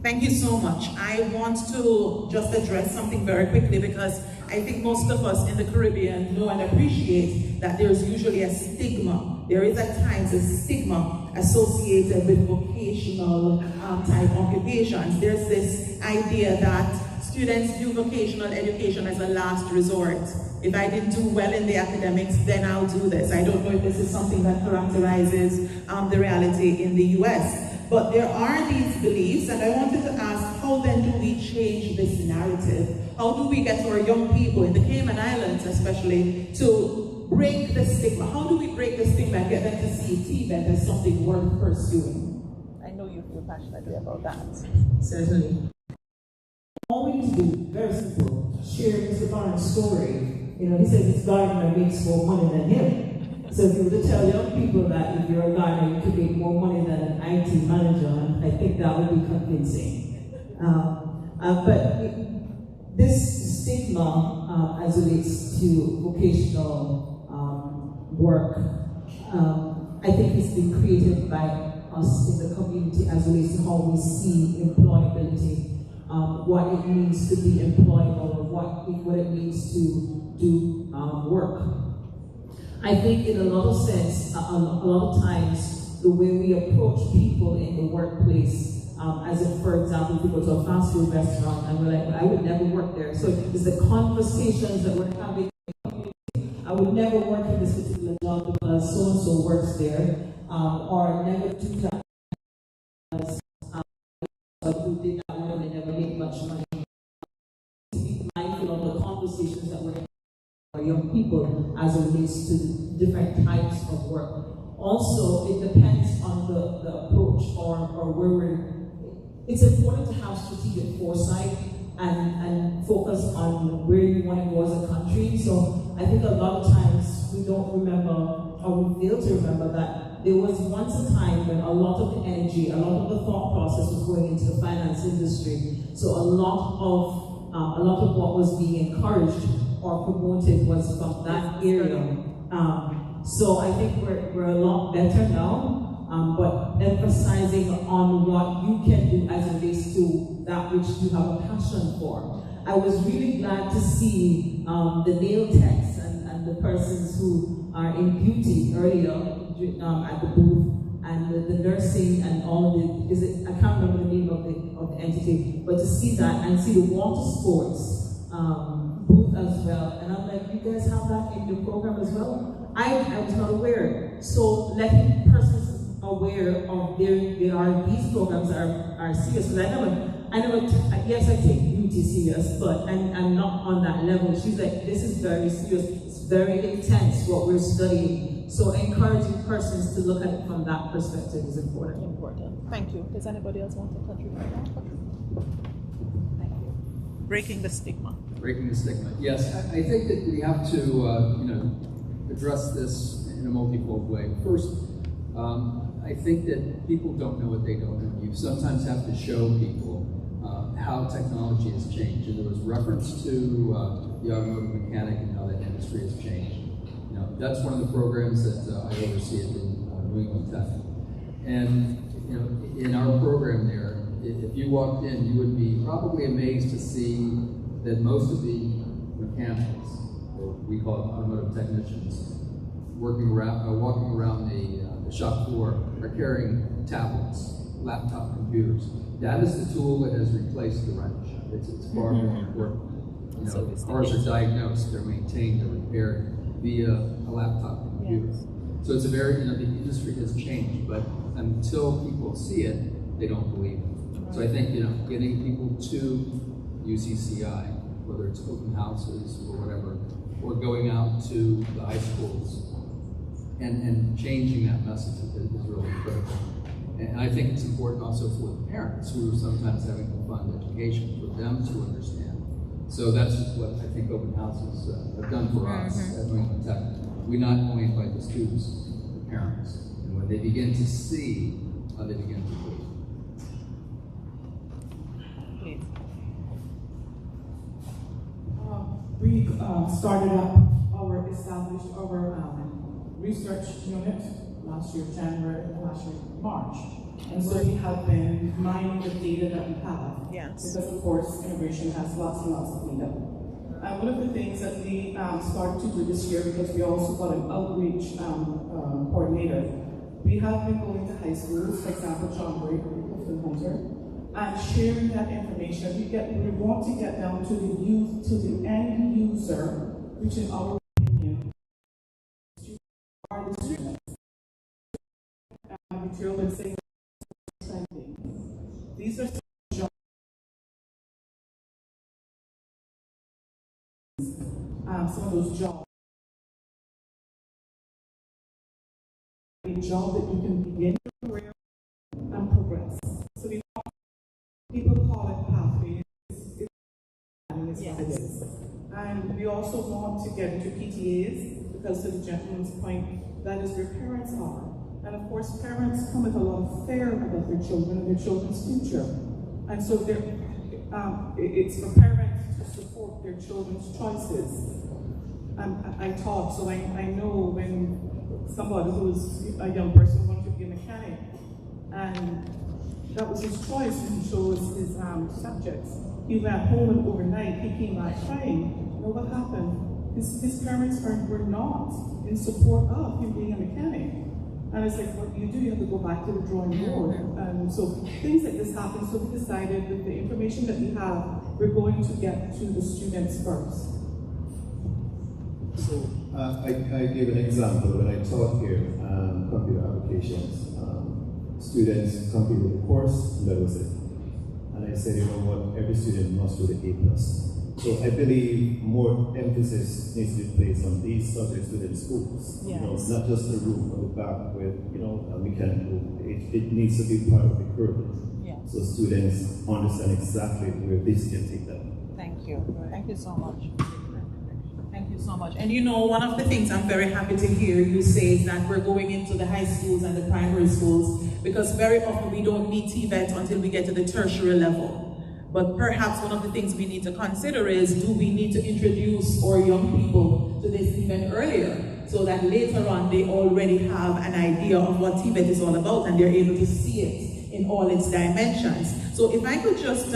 Thank you so much. I want to just address something very quickly because I think most of us in the Caribbean know and appreciate that there's usually a stigma. There is at times a stigma associated with vocational type occupations. There's this idea that students view vocational education as a last resort. If I didn't do well in the academics, then I'll do this. I don't know if this is something that characterizes the reality in the US. But there are these beliefs, and I wanted to ask, how then do we change this narrative? How do we get our young people in the Cayman Islands especially to break the stigma? How do we break the stigma and get them to see TVET as something worth pursuing? I know you feel passionately about that. Certainly. all we need to do, very simple, share Mr. Barnes' story. You know, he says his gardener makes more money than him. So if you were to tell young people that if you're a gardener, you could make more money than an IT manager, I think that would be convincing. But this stigma as it relates to vocational work, I think it's been created by us in the community as it relates to how we see employability, what it means to be employable, what it means to do work. I think in a lot of sense, a lot of times, the way we approach people in the workplace, as if, for example, if we go to a fast food restaurant and we're like, well, I would never work there. So it's the conversations that we're having. I would never work in this particular job because so-and-so works there, or never do that because who did that work and they never made much money. To be mindful of the conversations that we're having for young people as it relates to different types of work. Also, it depends on the approach or where we're. It's important to have strategic foresight and focus on where you want to go as a country. So I think a lot of times we don't remember, or we fail to remember that there was once a time when a lot of the energy, a lot of the thought process was going into the finance industry. So a lot of what was being encouraged or promoted was from that area. So I think we're a lot better now. But emphasizing on what you can do as it relates to that which you have a passion for. I was really glad to see the nail techs and the persons who are in beauty earlier at the booth, and the nursing and all of the, I can't remember the name of the entity, but to see that and see the water sports booth as well. And I'm like, you guys have that in your program as well? I was not aware. So letting persons aware of there are these programs are serious. Because yes, I take beauty serious, but I'm not on that level. She's like, this is very serious, it's very intense what we're studying. So encouraging persons to look at it from that perspective is important. Thank you. Does anybody else want to contribute? Thank you. Breaking the stigma. Breaking the stigma. Yes, I think that we have to address this in a multifold way. First, I think that people don't know what they don't know. You sometimes have to show people how technology has changed. And there was reference to the automotive mechanic and how that industry has changed. You know, that's one of the programs that I oversee at the New England Tech. And you know, in our program there, if you walked in, you would be probably amazed to see that most of the mechanics, or we call it automotive technicians, walking around the shop floor are carrying tablets, laptop computers. That is the tool that has replaced the wrench. It's far more important. You know, cars are diagnosed, they're maintained, they're repaired via a laptop computer. So it's a very, the industry has changed, but until people see it, they don't believe it. So I think, getting people to UCCI, whether it's open houses or whatever, or going out to the high schools, and changing that message is really critical. And I think it's important also for the parents who are sometimes having to fund education, for them to understand. So that's what I think open houses have done for us at New England Tech. We not only invite the students, the parents, and when they begin to see, they begin to believe. Please. We started up established our research unit last year, January, last year, March. And so we have been mining the data that we have. Yes. Because of course, immigration has lots and lots of data. One of the things that we started to do this year, because we also got an outreach coordinator, we have been going to high schools, for example, John Gray, Clifton Hunter, and sharing that information. We want to get down to the end user, which in our opinion are the students. Material and saying these are jobs. Some of those jobs. A job that you can begin your career and progress. So people call it pathways. is what it is. And we also want to get into PTAs, because to the gentleman's point, that is where parents are. And of course, parents come with a lot of fear about their children and their children's future. And so it's for parents to support their children's choices. I taught, so I know when somebody who's a young person wanted to be a mechanic, and that was his choice when he chose his subjects. He went home and overnight, he came back crying. You know what happened? His parents were not in support of him being a mechanic. And it's like, what do? You have to go back to the drawing board. And so things like this happen, so we decided with the information that we have, we're going to get to the students first. So I gave an example when I taught here, computer applications. Students completed the course, and that was it. And I said, you know what, every student must do the A+. So I believe more emphasis needs to be placed on these subjects within schools. Yes. You know, not just the room or the back with, you know, a mechanical. It needs to be part of the curriculum. Yes. So students understand exactly where this can take them. Thank you. Thank you so much. Thank you so much. And you know, one of the things I'm very happy to hear you say is that we're going into the high schools and the primary schools, because very often we don't need TVET until we get to the tertiary level. But perhaps one of the things we need to consider is, do we need to introduce our young people to this even earlier, so that later on they already have an idea of what TVET is all about and they're able to see it in all its dimensions. So if I could just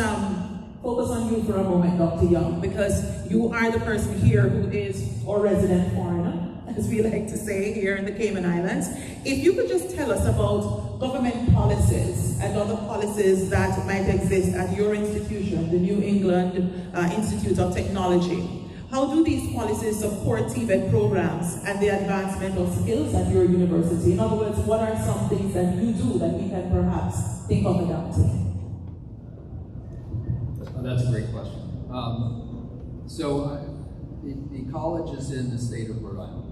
focus on you for a moment, Dr. Young, because you are the person here who is our resident foreigner, as we like to say here in the Cayman Islands. If you could just tell us about government policies and other policies that might exist at your institution, the New England Institute of Technology. How do these policies support TVET programs and the advancement of skills at your university? In other words, what are some things that you do that we can perhaps think of adapting? That's a great question. The college is in the state of Rhode Island.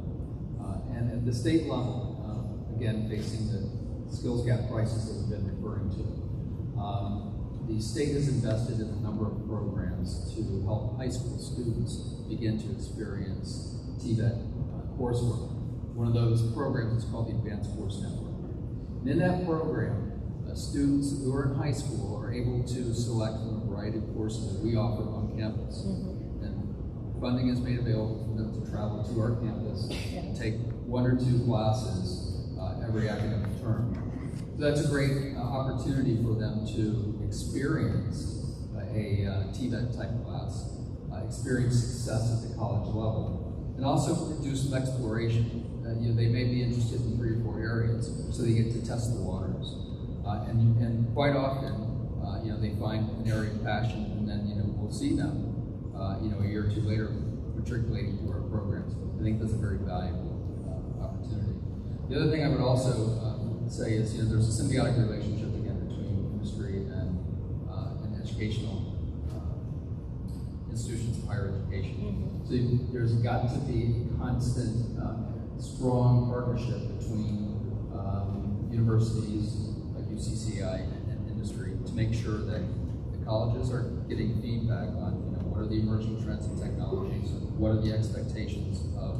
And at the state level, again, facing the skills gap crisis that we've been referring to, the state has invested in a number of programs to help high school students begin to experience TVET coursework. One of those programs is called the Advanced Course Network. And in that program, students who are in high school are able to select from a variety of courses that we offer on campus. And funding is made available for them to travel to our campus and take 1 or 2 classes every academic term. So that's a great opportunity for them to experience a TVET type class, experience success at the college level, and also do some exploration. They may be interested in 3 or 4 areas, so they get to test the waters. And quite often, they find an area of passion, and then we'll see them, a year or 2 later, matriculating to our programs. I think that's a very valuable opportunity. The other thing I would also say is, there's a symbiotic relationship again between industry and educational institutions of higher education. So there's got to be a constant, strong partnership between universities like UCCI and industry to make sure that the colleges are getting feedback on what are the emerging trends in technologies, what are the expectations of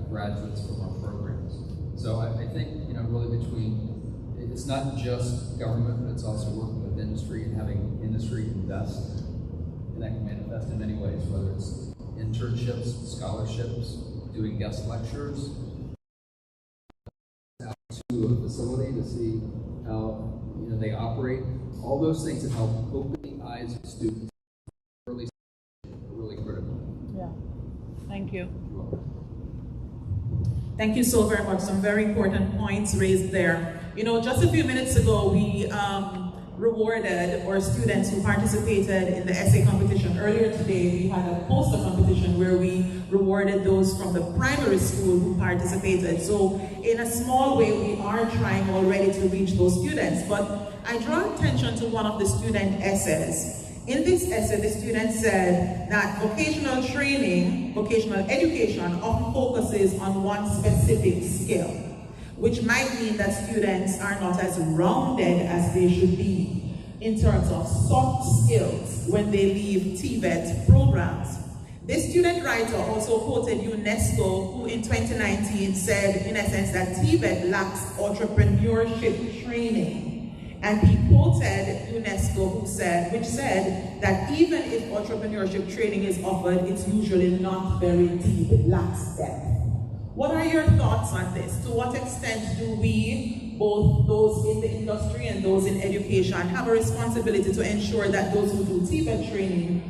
graduates from our programs. So I think really it's not just government, but it's also working with industry and having industry invest, and that can manifest in many ways, whether it's internships, scholarships, doing guest lectures, out to a facility to see how they operate. All those things that help open the eyes of students early are really critical. Yeah. Thank you. Thank you so very much. Some very important points raised there. Just a few minutes ago, we rewarded our students who participated in the essay competition. Earlier today, we had a poster competition where we rewarded those from the primary school who participated. So in a small way, we are trying already to reach those students. But I draw attention to one of the student essays. In this essay, the student said that vocational training, vocational education often focuses on one specific skill, which might mean that students are not as rounded as they should be. in terms of soft skills when they leave TVET programs. This student writer also quoted UNESCO, who in 2019 said, in essence, that TVET lacks entrepreneurship training. And he quoted UNESCO, which said that even if entrepreneurship training is offered, it's usually not very deep, it lacks depth. What are your thoughts on this? To what extent do we, both those in the industry and those in education, have a responsibility to ensure that those who do TVET training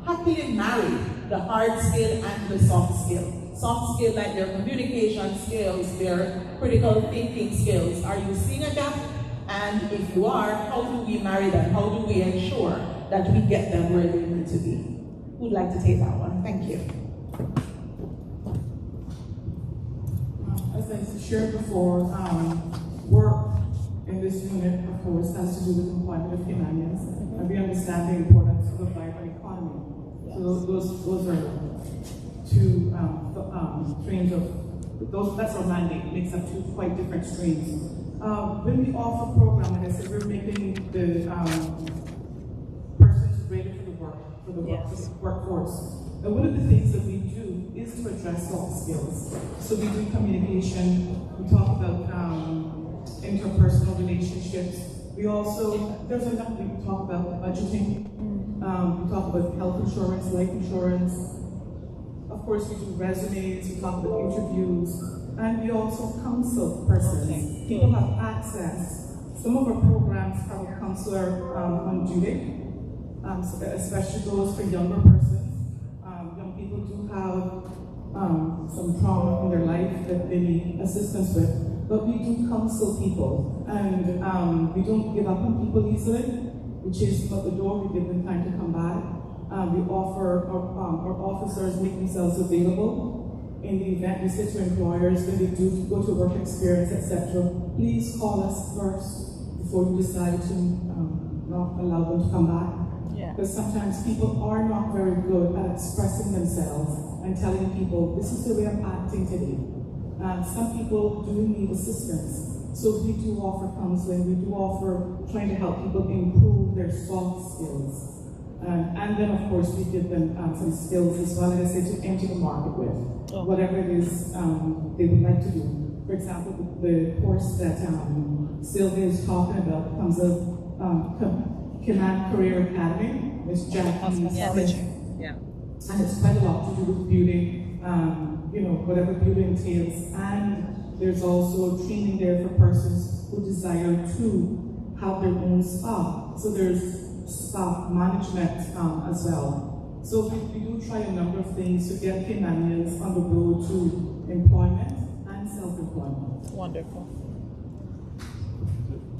happily marry the hard skill and the soft skill? Soft skill like their communication skills, their critical thinking skills. Are you seeing a gap? And if you are, how do we marry them? How do we ensure that we get them where they need to be? Who'd like to take that one? Thank you. As I shared before, work in this unit, of course, has to do with employment of Canadians, and we understand the importance of a vibrant economy. So those are two streams of, that's our mandate, makes up two quite different streams. When we offer program, like I said, we're making the persons ready for the workforce. And one of the things that we do is to address soft skills. So we do communication, we talk about interpersonal relationships. We also, we talk about budgeting, we talk about health insurance, life insurance. Of course, we do resumes, we talk about interviews, and we also counsel persons. People have access. Some of our programs have a counselor on duty, especially those for younger persons. Young people do have some trauma in their life that they need assistance with, but we do counsel people, and we don't give up on people easily. We chase them out the door, we give them time to come back. We offer, our officers make themselves available. In the event we say to employers, when they do go to work experience, etc., please call us first before you decide to not allow them to come back. Because sometimes people are not very good at expressing themselves and telling people, this is the way I'm acting today. Some people do need assistance. So we do offer counseling, we do offer trying to help people improve their soft skills. And then, of course, we give them some skills as well, as I say, to enter the market with, whatever it is they would like to do. For example, the course that Sylvia is talking about comes of Command Career Academy, Ms. Jackie Smith. And it's quite a lot to do with beauty, whatever beauty entails. And there's also training there for persons who desire to have their own spa. So there's staff management as well. So we do try a number of things to get Canadians on the road to employment and self-employment. Wonderful.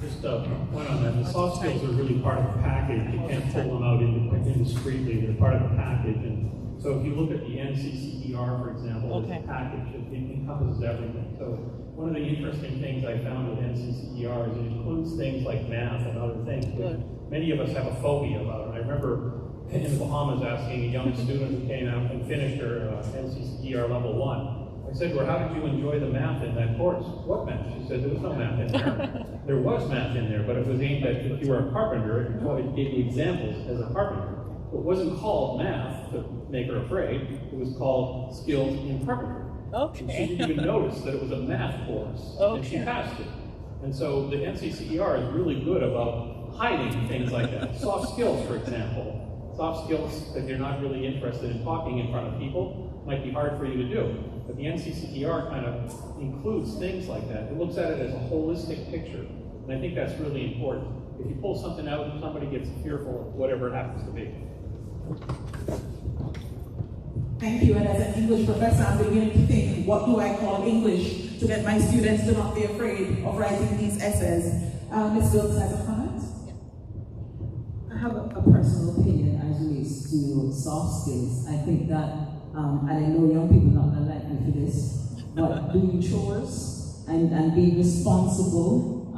Just a point on that, the soft skills are really part of the package. You can't pull them out indiscreetly, they're part of the package. And so if you look at the NCCER, for example, it's a package, it encompasses everything. So one of the interesting things I found with NCCER is it includes things like math and other things, which many of us have a phobia about. And I remember in the Bahamas asking a young student who came out and finished her NCCER level 1. I said to her, how did you enjoy the math in that course? What math? She said, there was no math in there. There was math in there, but it was aimed at if you were a carpenter, it gave you examples as a carpenter. It wasn't called math to make her afraid, it was called skills in carpentry. Okay. And she didn't even notice that it was a math course, and she passed it. And so the NCCER is really good about hiding things like that. Soft skills, for example. Soft skills, if you're not really interested in talking in front of people, might be hard for you to do. But the NCCER kind of includes things like that. It looks at it as a holistic picture. And I think that's really important. If you pull something out, somebody gets fearful of whatever it happens to be. Thank you. And as an English professor, I'm beginning to think, what do I call English to get my students to not be afraid of writing these essays? Ms. Wilkes has a comment? I have a personal opinion as relates to soft skills. I think that, and I know young people are not going to like me for this, but doing chores and being responsible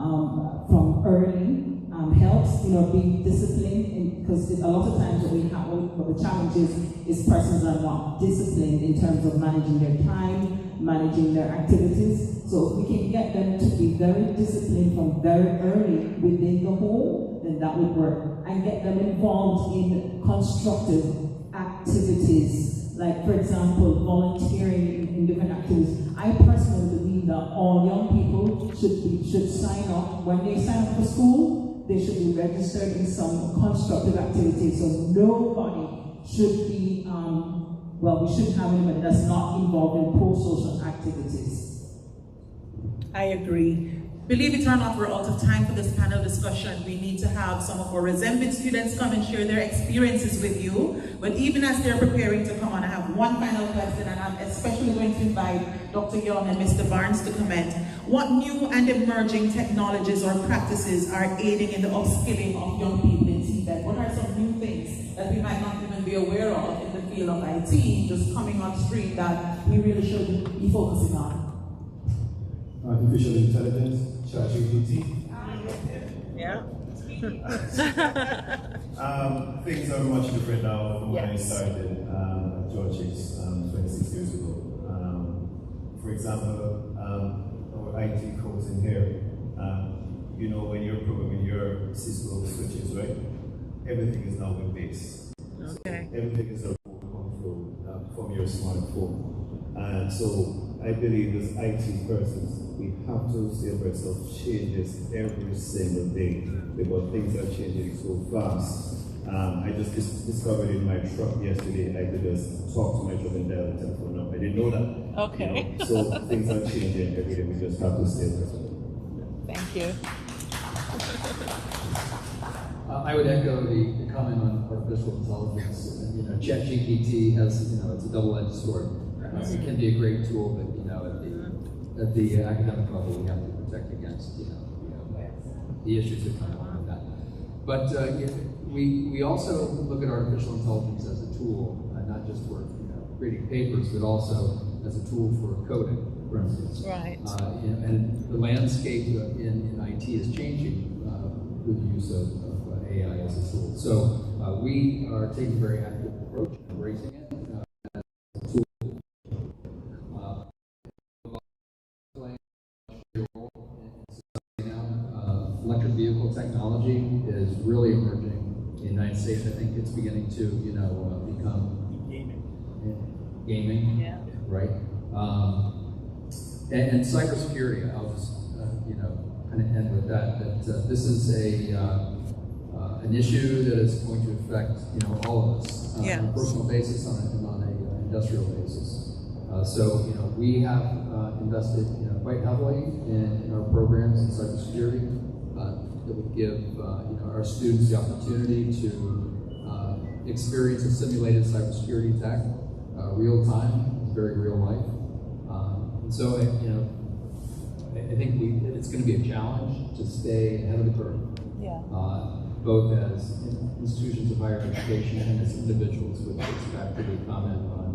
from early helps, being disciplined, because a lot of times what the challenge is persons are not disciplined in terms of managing their time, managing their activities. So if we can get them to be very disciplined from very early within the home, then that would work. And get them involved in constructive activities, like for example, volunteering in different activities. I personally believe that all young people should sign up. When they sign up for school, they should be registered in some constructive activities. So nobody should be, we shouldn't have anybody that's not involved in pro-social activities. I agree. Believe it or not, we're out of time for this panel discussion. We need to have some of our RESEMBID students come and share their experiences with you. But even as they're preparing to come on, I have one final question, and I'm especially going to invite Dr. Young and Mr. Barnes to comment. What new and emerging technologies or practices are aiding in the upskilling of young people in Tibet? What are some new things that we might not even be aware of in the field of IT, just coming on stream, that we really should be focusing on? Artificial intelligence, ChatGPT. Yeah. Things are much different now from when I started at George Hicks 26 years ago. For example, our IT folks in here, you know, when you're programming your Cisco switches, right? Everything is now web-based. Okay. So everything is from your smartphone. And so I believe as IT persons, we have to stay abreast of changes every single day, because things are changing so fast. I just discovered in my truck yesterday, I could just talk to my truck and dial the telephone number. I didn't know that. Okay. You know? So things are changing every day. We just have to stay abreast of it. Thank you. I would echo the comment on artificial intelligence. You know, ChatGPT has, you know, it's a double-edged sword. It can be a great tool, but you know, at the academic level, we have to protect against, you know, the issues that come along with that. But we also look at artificial intelligence as a tool, not just for creating papers, but also as a tool for coding, for instance. Right. And the landscape in IT is changing with the use of AI as a tool. So we are taking a very active approach, embracing it. Electric vehicle technology is really emerging in the United States. I think it's beginning to, become gaming, yeah. Right? And cybersecurity. I'll just, kind of end with that. That this is an issue that is going to affect, all of us on a personal basis, on an industrial basis. So, we have invested, quite heavily in our programs in cybersecurity that would give, our students the opportunity to experience a simulated cybersecurity attack, real time, very real life. And so, I think it's going to be a challenge to stay ahead of the curve, both as institutions of higher education and as individuals, which gets back to the comment on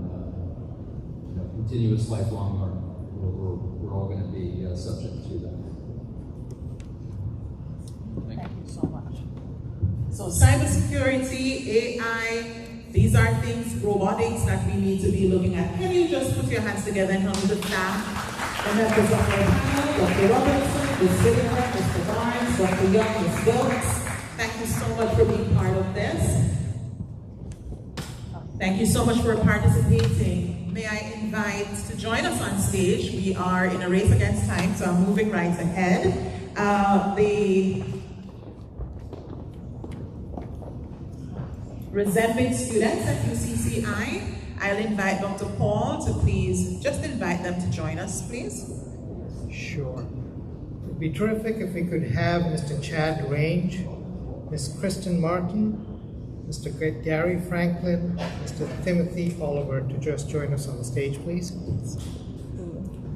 continuous lifelong learning. We're all going to be subject to that. Thank you so much. So cybersecurity, AI, these are things, robotics, that we need to be looking at. Can you just put your hands together and help me to staff? The members of our panel, Dr. Robertson, Ms. Whitaker, Mr. Barnes, Dr. Young, Ms. Wilkes. Thank you so much for being part of this. Thank you so much for participating. May I invite to join us on stage. We are in a race against time, so I'm moving right ahead. The RESEMBID students at UCCI, I'll invite Dr. Paul to please just invite them to join us, please. Sure. It would be terrific if we could have Mr. Chad Range, Ms. Kristen Martin, Mr. Gary Franklin, Mr. Timothy Oliver to just join us on the stage, please.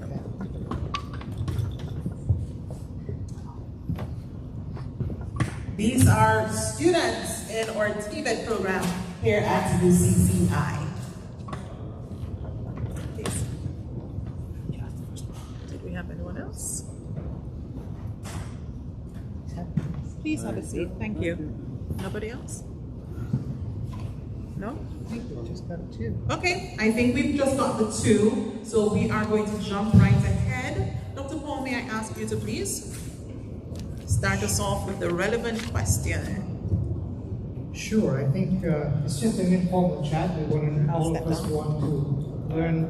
Okay. These are students in our TVET program here at UCCI. Please. Did we have anyone else? Please have a seat. Thank you. Nobody else? No? I think we just got two. Okay, I think we've just got the two, so we are going to jump right ahead. Dr. Paul, may I ask you to please start us off with the relevant question? Sure, I think it's just an informal chat. All of us want to learn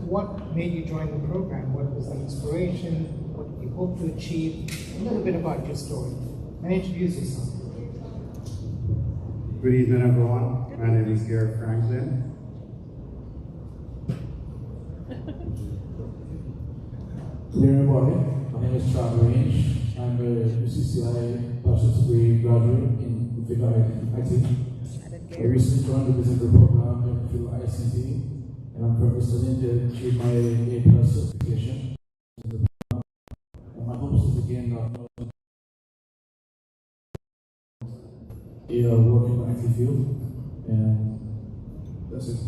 what made you join the program, what was the inspiration, what you hope to achieve, a little bit about your story, and introduce yourself. Good evening, everyone. My name is Garrett Franklin. Good evening, everybody. My name is Chad Range. I'm a UCCI bachelor's degree graduate in figure IT. I recently joined the RESEMBID program in field ICT, and I'm currently studying to achieve my A+ certification. And my hopes is again work in the IT field, and that's it.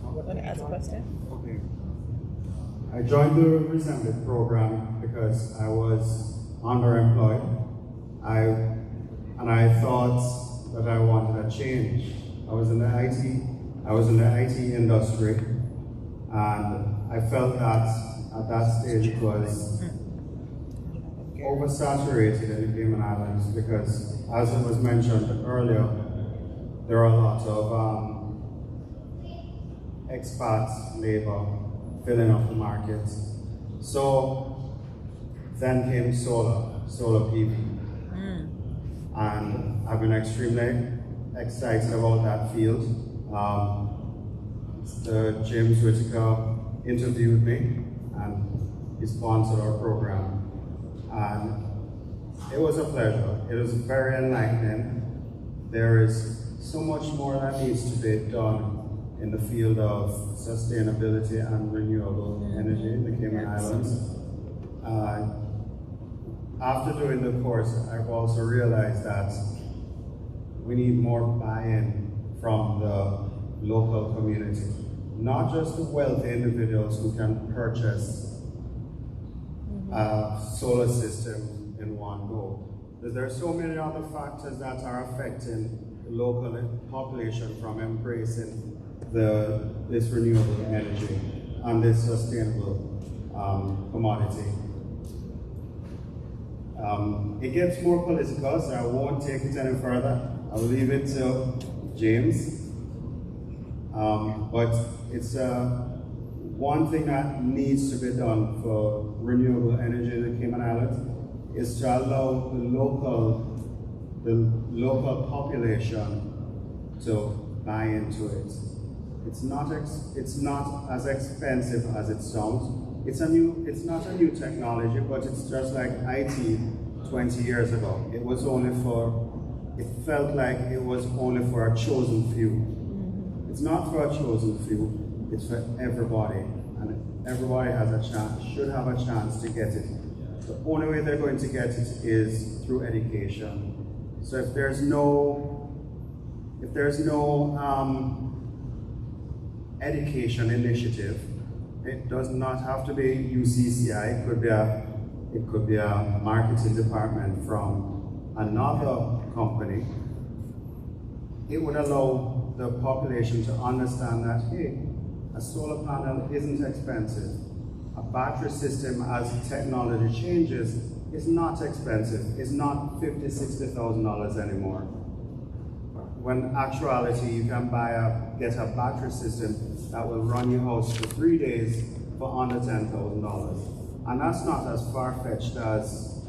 Want to ask a question? Okay. I joined the RESEMBID program because I was underemployed. I thought that I wanted a change. I was in the IT industry, and I felt that at that stage it was oversaturated in the Cayman Islands because, as it was mentioned earlier, there are a lot of expat labor filling up the market. So then came solar PV. And I've been extremely excited about that field. James Whitaker interviewed me and he sponsored our program. And it was a pleasure. It was very enlightening. There is so much more that needs to be done in the field of sustainability and renewable energy in the Cayman Islands. After doing the course, I've also realized that we need more buy-in from the local community, not just the wealthy individuals who can purchase a solar system in one go. There are so many other factors that are affecting the local population from embracing this renewable energy and this sustainable commodity. It gets more political, so I won't take it any further. I'll leave it to James. But it's one thing that needs to be done for renewable energy in the Cayman Islands is to allow the local population to buy into it. It's not as expensive as it sounds. It's not a new technology, but it's just like IT 20 years ago. It felt like it was only for a chosen few. It's not for a chosen few, it's for everybody. And everybody should have a chance to get it. The only way they're going to get it is through education. So if there's no education initiative, it does not have to be UCCI. It could be a marketing department from another company. It would allow the population to understand that, hey, a solar panel isn't expensive. A battery system, as technology changes, is not expensive. It's not $50,000, $60,000 anymore. When actuality, you can get a battery system that will run your house for 3 days for under $10,000. And that's not as far-fetched as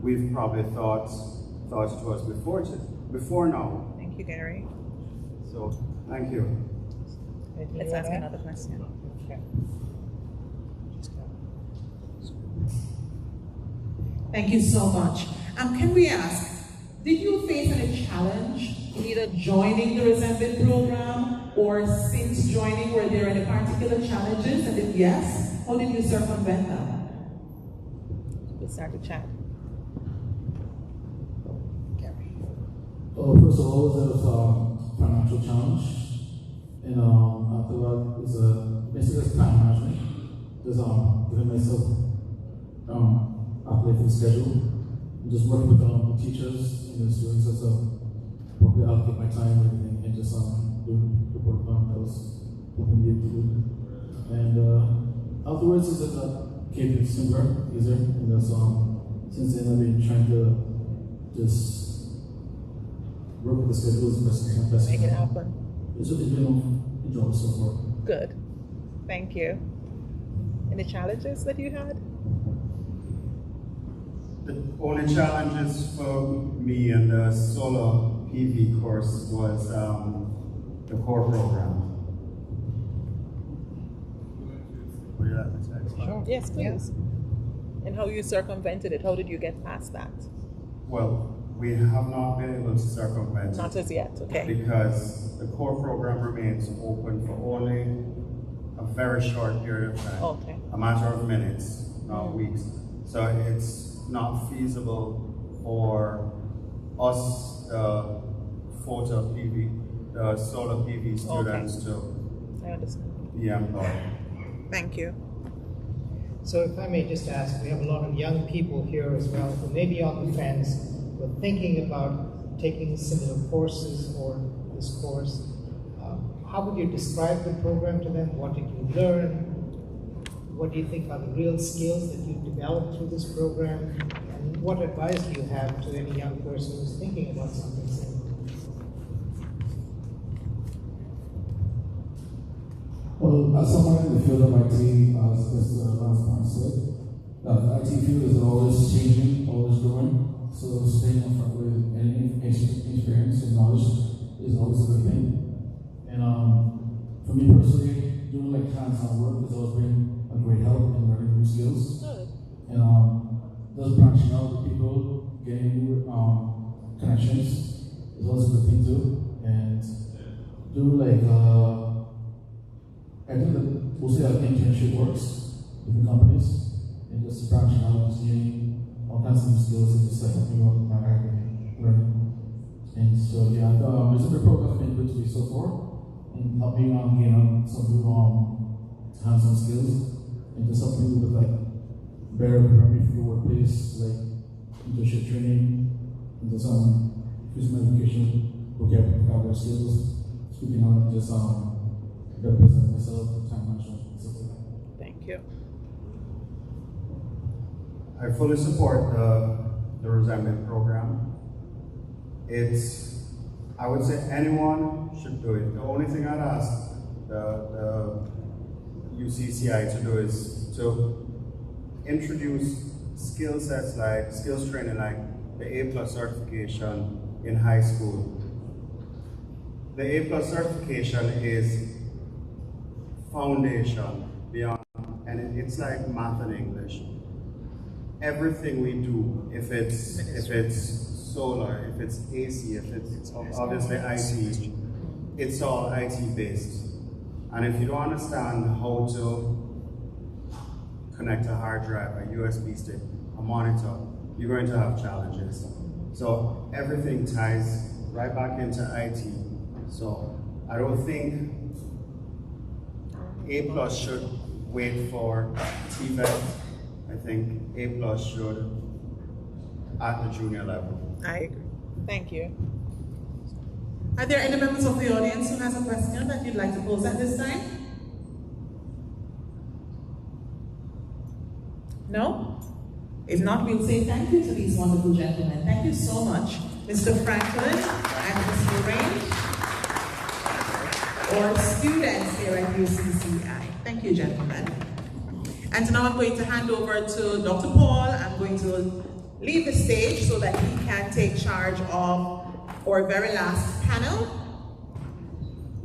we've probably thought it was before now. Thank you, Gary. So, thank you. Let's ask another question. Okay. Thank you so much. Can we ask, did you face any challenge in either joining the RESEMBID program or since joining? Were there any particular challenges? And if yes, how did you circumvent them? Let's start with Chad. First of all, there was a financial challenge, and after that, it's basically time management. Just giving myself a play schedule, just working with teachers and the students as probably allocate my time and everything, and just do the work that was hoping to be able to do. And afterwards, it's just keep it simpler, easier, and that's since then I've been trying to just work with the schedules and best. Make it happen. It's been enjoyable so far. Good. Thank you. Any challenges that you had? The only challenges for me in the solar PV course was the core program. Would you like me to explain? Sure. Yes, please. And how you circumvented it? How did you get past that? Well, we have not been able to circumvent it. Not as yet, okay. Because the core program remains open for only a very short period of time. Okay. A matter of minutes, not weeks. So it's not feasible for us, photo PV, the solar PV students I understand. be employed. Thank you. So if I may just ask, we have a lot of young people here as well who may be on the fence, who are thinking about taking similar courses or this course. How would you describe the program to them? What did you learn? What do you think are the real skills that you've developed through this program? And what advice do you have to any young person who's thinking about something similar? Well, as someone in the field of IT, as the last point said, the IT field is always changing, always growing. So staying on front with any experience and knowledge is always a good thing. And for me personally, doing like hands-on work has always been a great help in learning new skills. Good. And just branching out with people, getting new connections is always a good thing too. And do like I think that mostly like internship works with the companies, and just branching out, just getting all kinds of new skills and just like helping out with my learning. And so yeah, the RESEMBID program has been good to me so far, and helping gain some new hands-on skills, and just something with like better preparing for the workplace, like internship training, and just use my education, vocabulary skills, speaking out, just represent myself, time management, stuff like that. Thank you. I fully support the RESEMBID program. I would say anyone should do it. The only thing I'd ask the UCCI to do is to introduce skill sets like skills training, like the A+ certification in high school. The A+ certification is foundation beyond, and it's like math and English. Everything we do, if it's solar, if it's AC, if it's obviously IT, it's all IT based. And if you don't understand how to connect a hard drive, a USB stick, a monitor, you're going to have challenges. So everything ties right back into IT. So I don't think A+ should wait for TVET. I think A+ should at the junior level. I agree. Thank you. Are there any members of the audience who has a question that you'd like to pose at this time? No? If not, we'll say thank you to these wonderful gentlemen. Thank you so much, Mr. Franklin and Mr. Range, or students here at UCCI. Thank you, gentlemen. And now I'm going to hand over to Dr. Paul. I'm going to leave the stage so that he can take charge of our very last panel.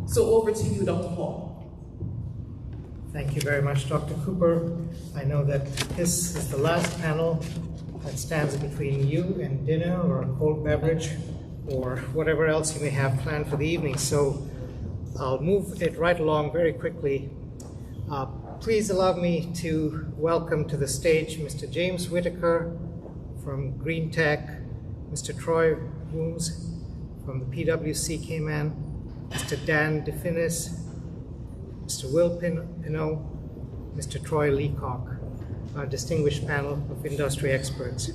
So over to you, Dr. Paul. Thank you very much, Dr. Cooper. I know that this is the last panel that stands between you and dinner or a cold beverage or whatever else you may have planned for the evening. So I'll move it right along very quickly. Please allow me to welcome to the stage Mr. James Whitaker from Green Tech, Mr. Troy Rooms from the PwC Cayman, Mr. Dan DeFinis, Mr. Will Pinot, Mr. Troy Leacock, our distinguished panel of industry experts.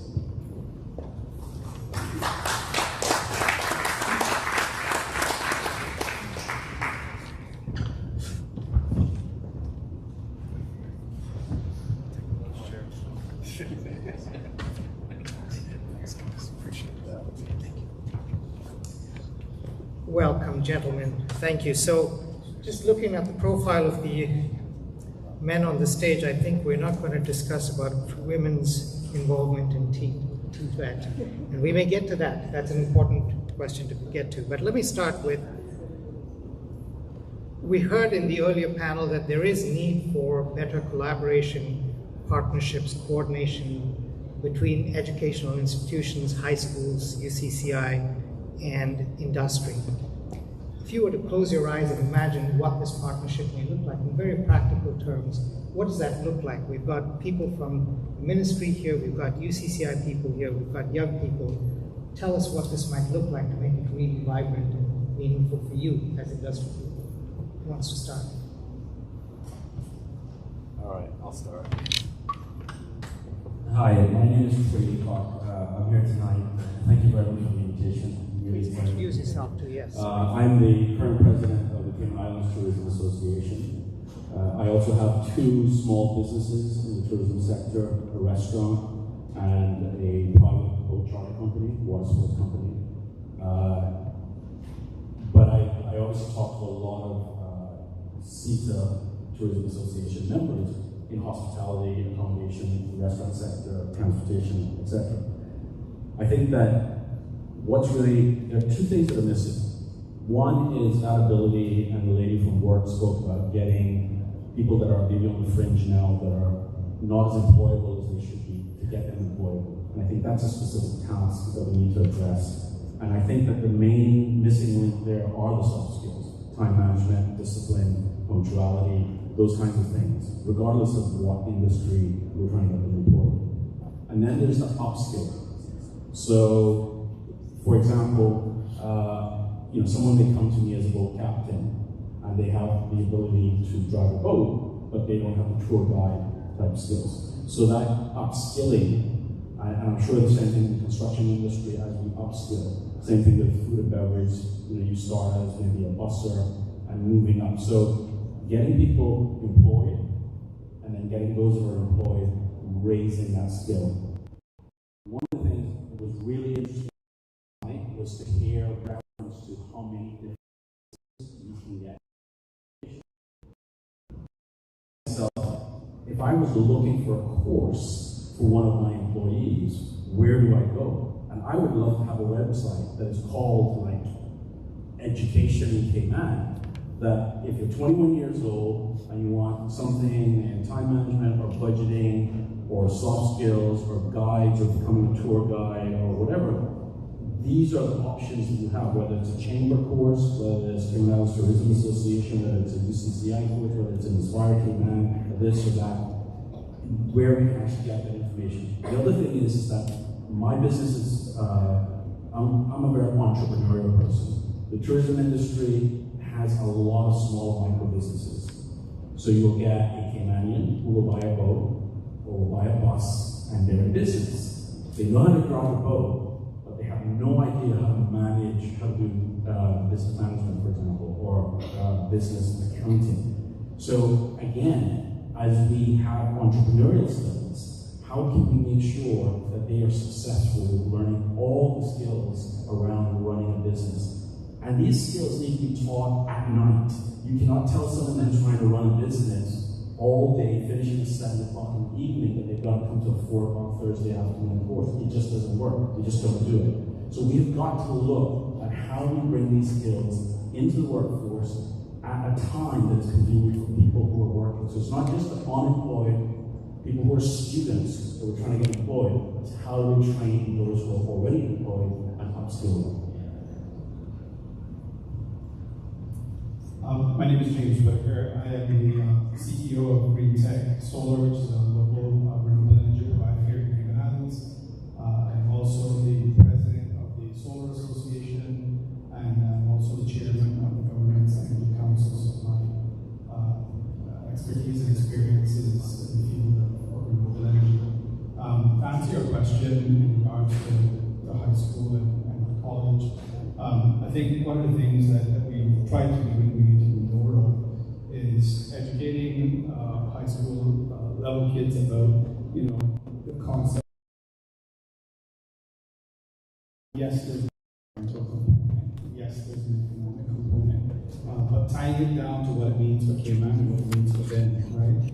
Welcome, gentlemen. Thank you. So, just looking at the profile of the men on the stage, I think we're not going to discuss about women's involvement in TVET. And we may get to that. That's an important question to get to. But let me start with, we heard in the earlier panel that there is need for better collaboration, partnerships, coordination between educational institutions, high schools, UCCI, and industry. If you were to close your eyes and imagine what this partnership may look like in very practical terms, what does that look like? We've got people from the ministry here, we've got UCCI people here, we've got young people. Tell us what this might look like to make it really vibrant and meaningful for you as industry people. Who wants to start? All right, I'll start. Hi, my name is Freddie Clark. I'm here tonight. Thank you very much for the invitation. Please introduce yourself too, yes. I'm the current president of the Cayman Islands Tourism Association. I also have two small businesses in the tourism sector, a restaurant and a private boat charter company, water sports company. But I also talk to a lot of CETA Tourism Association members in hospitality, accommodation, the restaurant sector, transportation, etc. I think that there are two things that are missing. One is that ability, and the lady from work spoke about getting people that are maybe on the fringe now that are not as employable as they should be to get them employable. And I think that's a specific task that we need to address. And I think that the main missing link there are the soft skills, time management, discipline, punctuality, those kinds of things, regardless of what industry we're trying to get them employed. And then there's the upskill. So, for example, someone may come to me as a boat captain and they have the ability to drive a boat, but they don't have the tour guide type skills. So that upskilling, and I'm sure the same thing in the construction industry as we upskill. Same thing with food and beverage. You start as maybe a busser and moving up. So getting people employed and then getting those that are employed, raising that skill. One of the things that was really interesting was to hear reference to how many different you can get. So, if I was looking for a course for one of my employees, where do I go? And I would love to have a website that is called like Education in Cayman, that if you're 21 years old and you want something in time management or budgeting or soft skills or guides or becoming a tour guide or whatever, these are the options that you have, whether it's a chamber course, whether it's Cayman Islands Tourism Association, whether it's a UCCI course, whether it's an Inspire Cayman, or this or that, where we can actually get that information. The other thing is that my business is, I'm a very entrepreneurial person. The tourism industry has a lot of small micro businesses. So you'll get a Caymanian who will buy a boat or will buy a bus and they're in business. They know how to drive a boat, but they have no idea how to manage, how to do business management, for example, or business accounting. So again, as we have entrepreneurial studies, how can we make sure that they are successful with learning all the skills around running a business? And these skills need to be taught at night. You cannot tell someone that's trying to run a business all day, finishing at 7 o'clock in the evening, that they've got to come to a 4 o'clock Thursday afternoon course. It just doesn't work. They just don't do it. So we've got to look at how we bring these skills into the workforce at a time that's convenient for people who are working. So it's not just the unemployed, people who are students that we're trying to get employed. It's how do we train those who are already employed and upskill them. My name is James Whitaker. I am the CEO of Green Tech Solar, which is a local renewable energy provider here in Cayman Islands. I'm also the president of the Solar Association, and I'm also the chairman of the Government Energy Council. So my expertise and experiences in the field of renewable energy. To answer your question in regards to the high school and the college, I think one of the things that we try to do and we need to do more of is educating high school level kids about, the concept. Yes, there's an environmental component. Yes, there's an economic component. But tying it down to what it means for Cayman and what it means for them, right?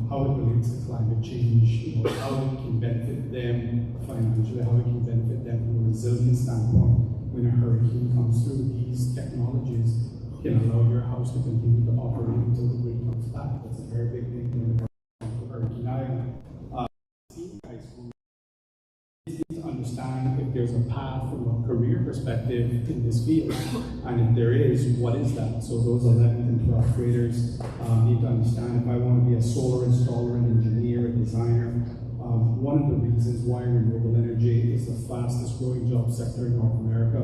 How it relates to climate change, how it can benefit them financially, how it can benefit them from a resilience standpoint. When a hurricane comes through, these technologies can allow your house to continue to operate until the grid comes back. That's a very big thing in the Hurricane Island. High school is to understand if there's a path from a career perspective in this field, and if there is, what is that? So those 11th and 12th graders need to understand if I want to be a solar installer, an engineer, a designer. One of the reasons why renewable energy is the fastest growing job sector in North America,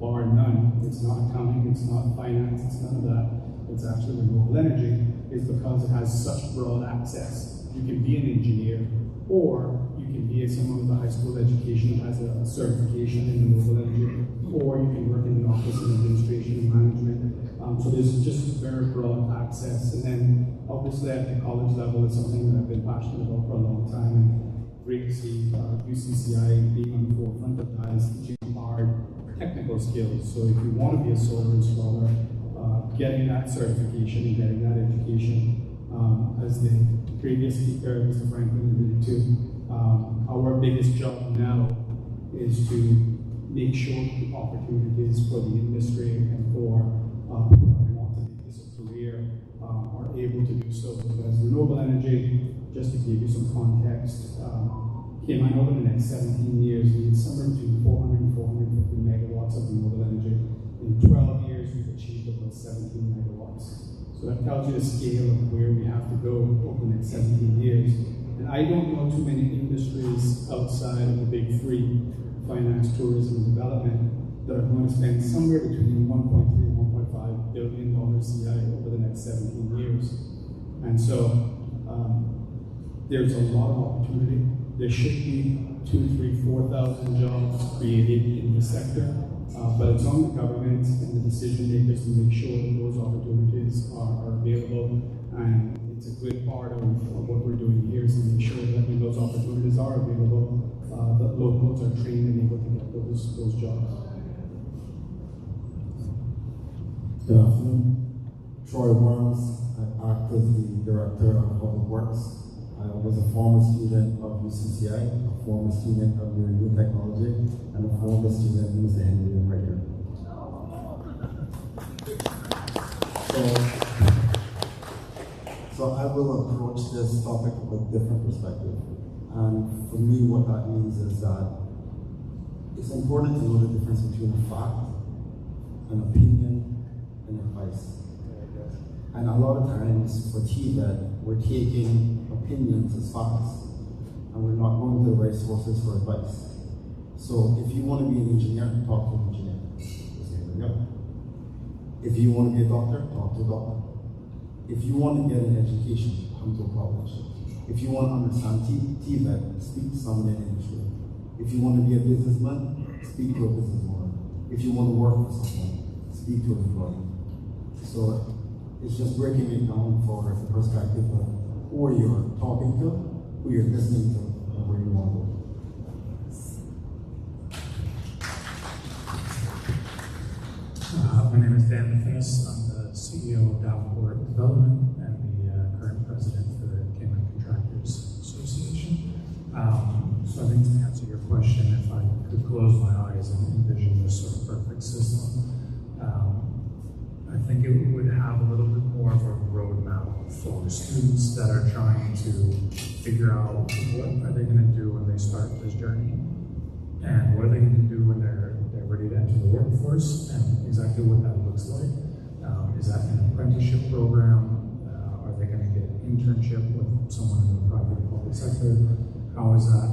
bar none, it's not accounting, it's not finance, it's none of that, it's actually renewable energy, is because it has such broad access. You can be an engineer, or you can be someone with a high school education that has a certification in renewable energy, or you can work in the office in administration and management. So there's just very broad access. And then obviously at the college level, it's something that I've been passionate about for a long time. And great to see UCCI being on the forefront of that is teaching hard technical skills. So if you want to be a solar installer, getting that certification and getting that education, as the previous speaker, Mr. Franklin, alluded to, our biggest job now is to make sure the opportunities for the industry and for people that want to make this a career are able to do so. Because renewable energy, just to give you some context, Cayman over the next 17 years needs somewhere between 400 and 450 megawatts of renewable energy. In 12 years, we've achieved about 17 megawatts. So that tells you the scale of where we have to go over the next 17 years. And I don't know too many industries outside of the big three, finance, tourism, and development, that are going to spend somewhere between 1.3 and 1.5 billion CI over the next 17 years. And so there's a lot of opportunity. There should be 2,000, 3,000, 4,000 jobs created in the sector, but it's on the government and the decision makers to make sure that those opportunities are available. And it's a good part of what we're doing here is to make sure that when those opportunities are available, that locals are trained and able to get those jobs. Good afternoon. Troy Worms. I act as the Director of Public Works. I was a former student of UCCI, a former student of New Technology, and a former student of Mr. Henry and right here. So I will approach this topic with a different perspective. And for me, what that means is that it's important to know the difference between a fact, an opinion, and advice. And a lot of times for TVET, we're taking opinions as facts, and we're not going to the right sources for advice. So if you want to be an engineer, talk to an engineer. If you want to be a doctor, talk to a doctor. If you want to get an education, come to a college. If you want to understand TVET, speak to someone in the industry. If you want to be a businessman, speak to a businesswoman. If you want to work for someone, speak to an employee. So it's just breaking it down for the perspective of who you're talking to, who you're listening to, and where you want to go. My name is Dan Mathias. I'm the CEO of Davenport Development and the current president for the Cayman Contractors Association. So I think to answer your question, if I could close my eyes and envision this sort of perfect system, I think it would have a little bit more of a roadmap for students that are trying to figure out what are they going to do when they start this journey, and what are they going to do when they're ready to enter the workforce, and exactly what that looks like. Is that an apprenticeship program? Are they going to get an internship with someone in the private or public sector? How is that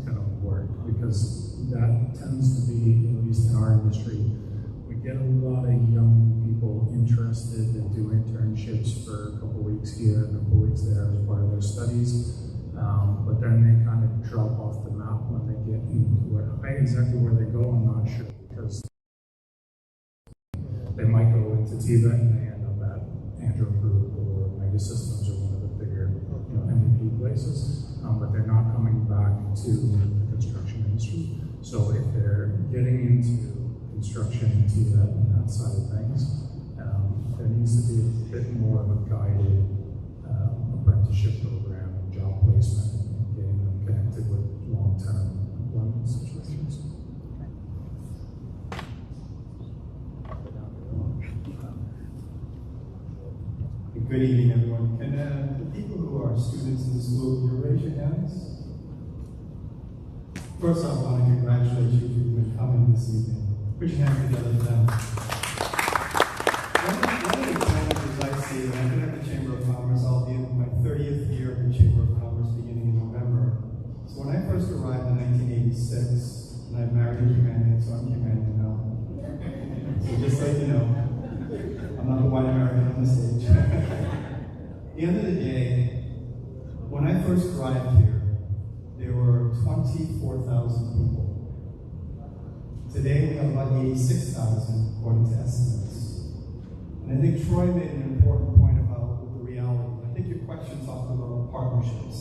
going to work? Because that tends to be, at least in our industry, we get a lot of young people interested in doing internships for a couple weeks here and a couple weeks there as part of their studies, but then they kind of drop off the map when they get into it. Exactly where they go, I'm not sure, because they might go into TVET and they end up at Andrew Group or Mega Systems or one of the bigger MVP places, but they're not coming back to the construction industry. So if they're getting into construction, into that side of things, there needs to be a bit more of a guided apprenticeship program, job placement, and getting them connected with long-term employment situations. Good evening, everyone. Can the people who are students in the school, you raise your hands? First off, I want to congratulate you for coming this evening. Put your hands together for them. One of the challenges I see, and I've been at the Chamber of Commerce, I'll be in my 30th year at the Chamber of Commerce beginning in November. So when I first arrived in 1986, and I married a Humanian, so I'm Humanian now. So just so you know, I'm not the white American on the stage. At the end of the day, when I first arrived here, there were 24,000 people. Today we have about 86,000 according to estimates. And I think Troy made an important point about the reality. I think your question talked about partnerships.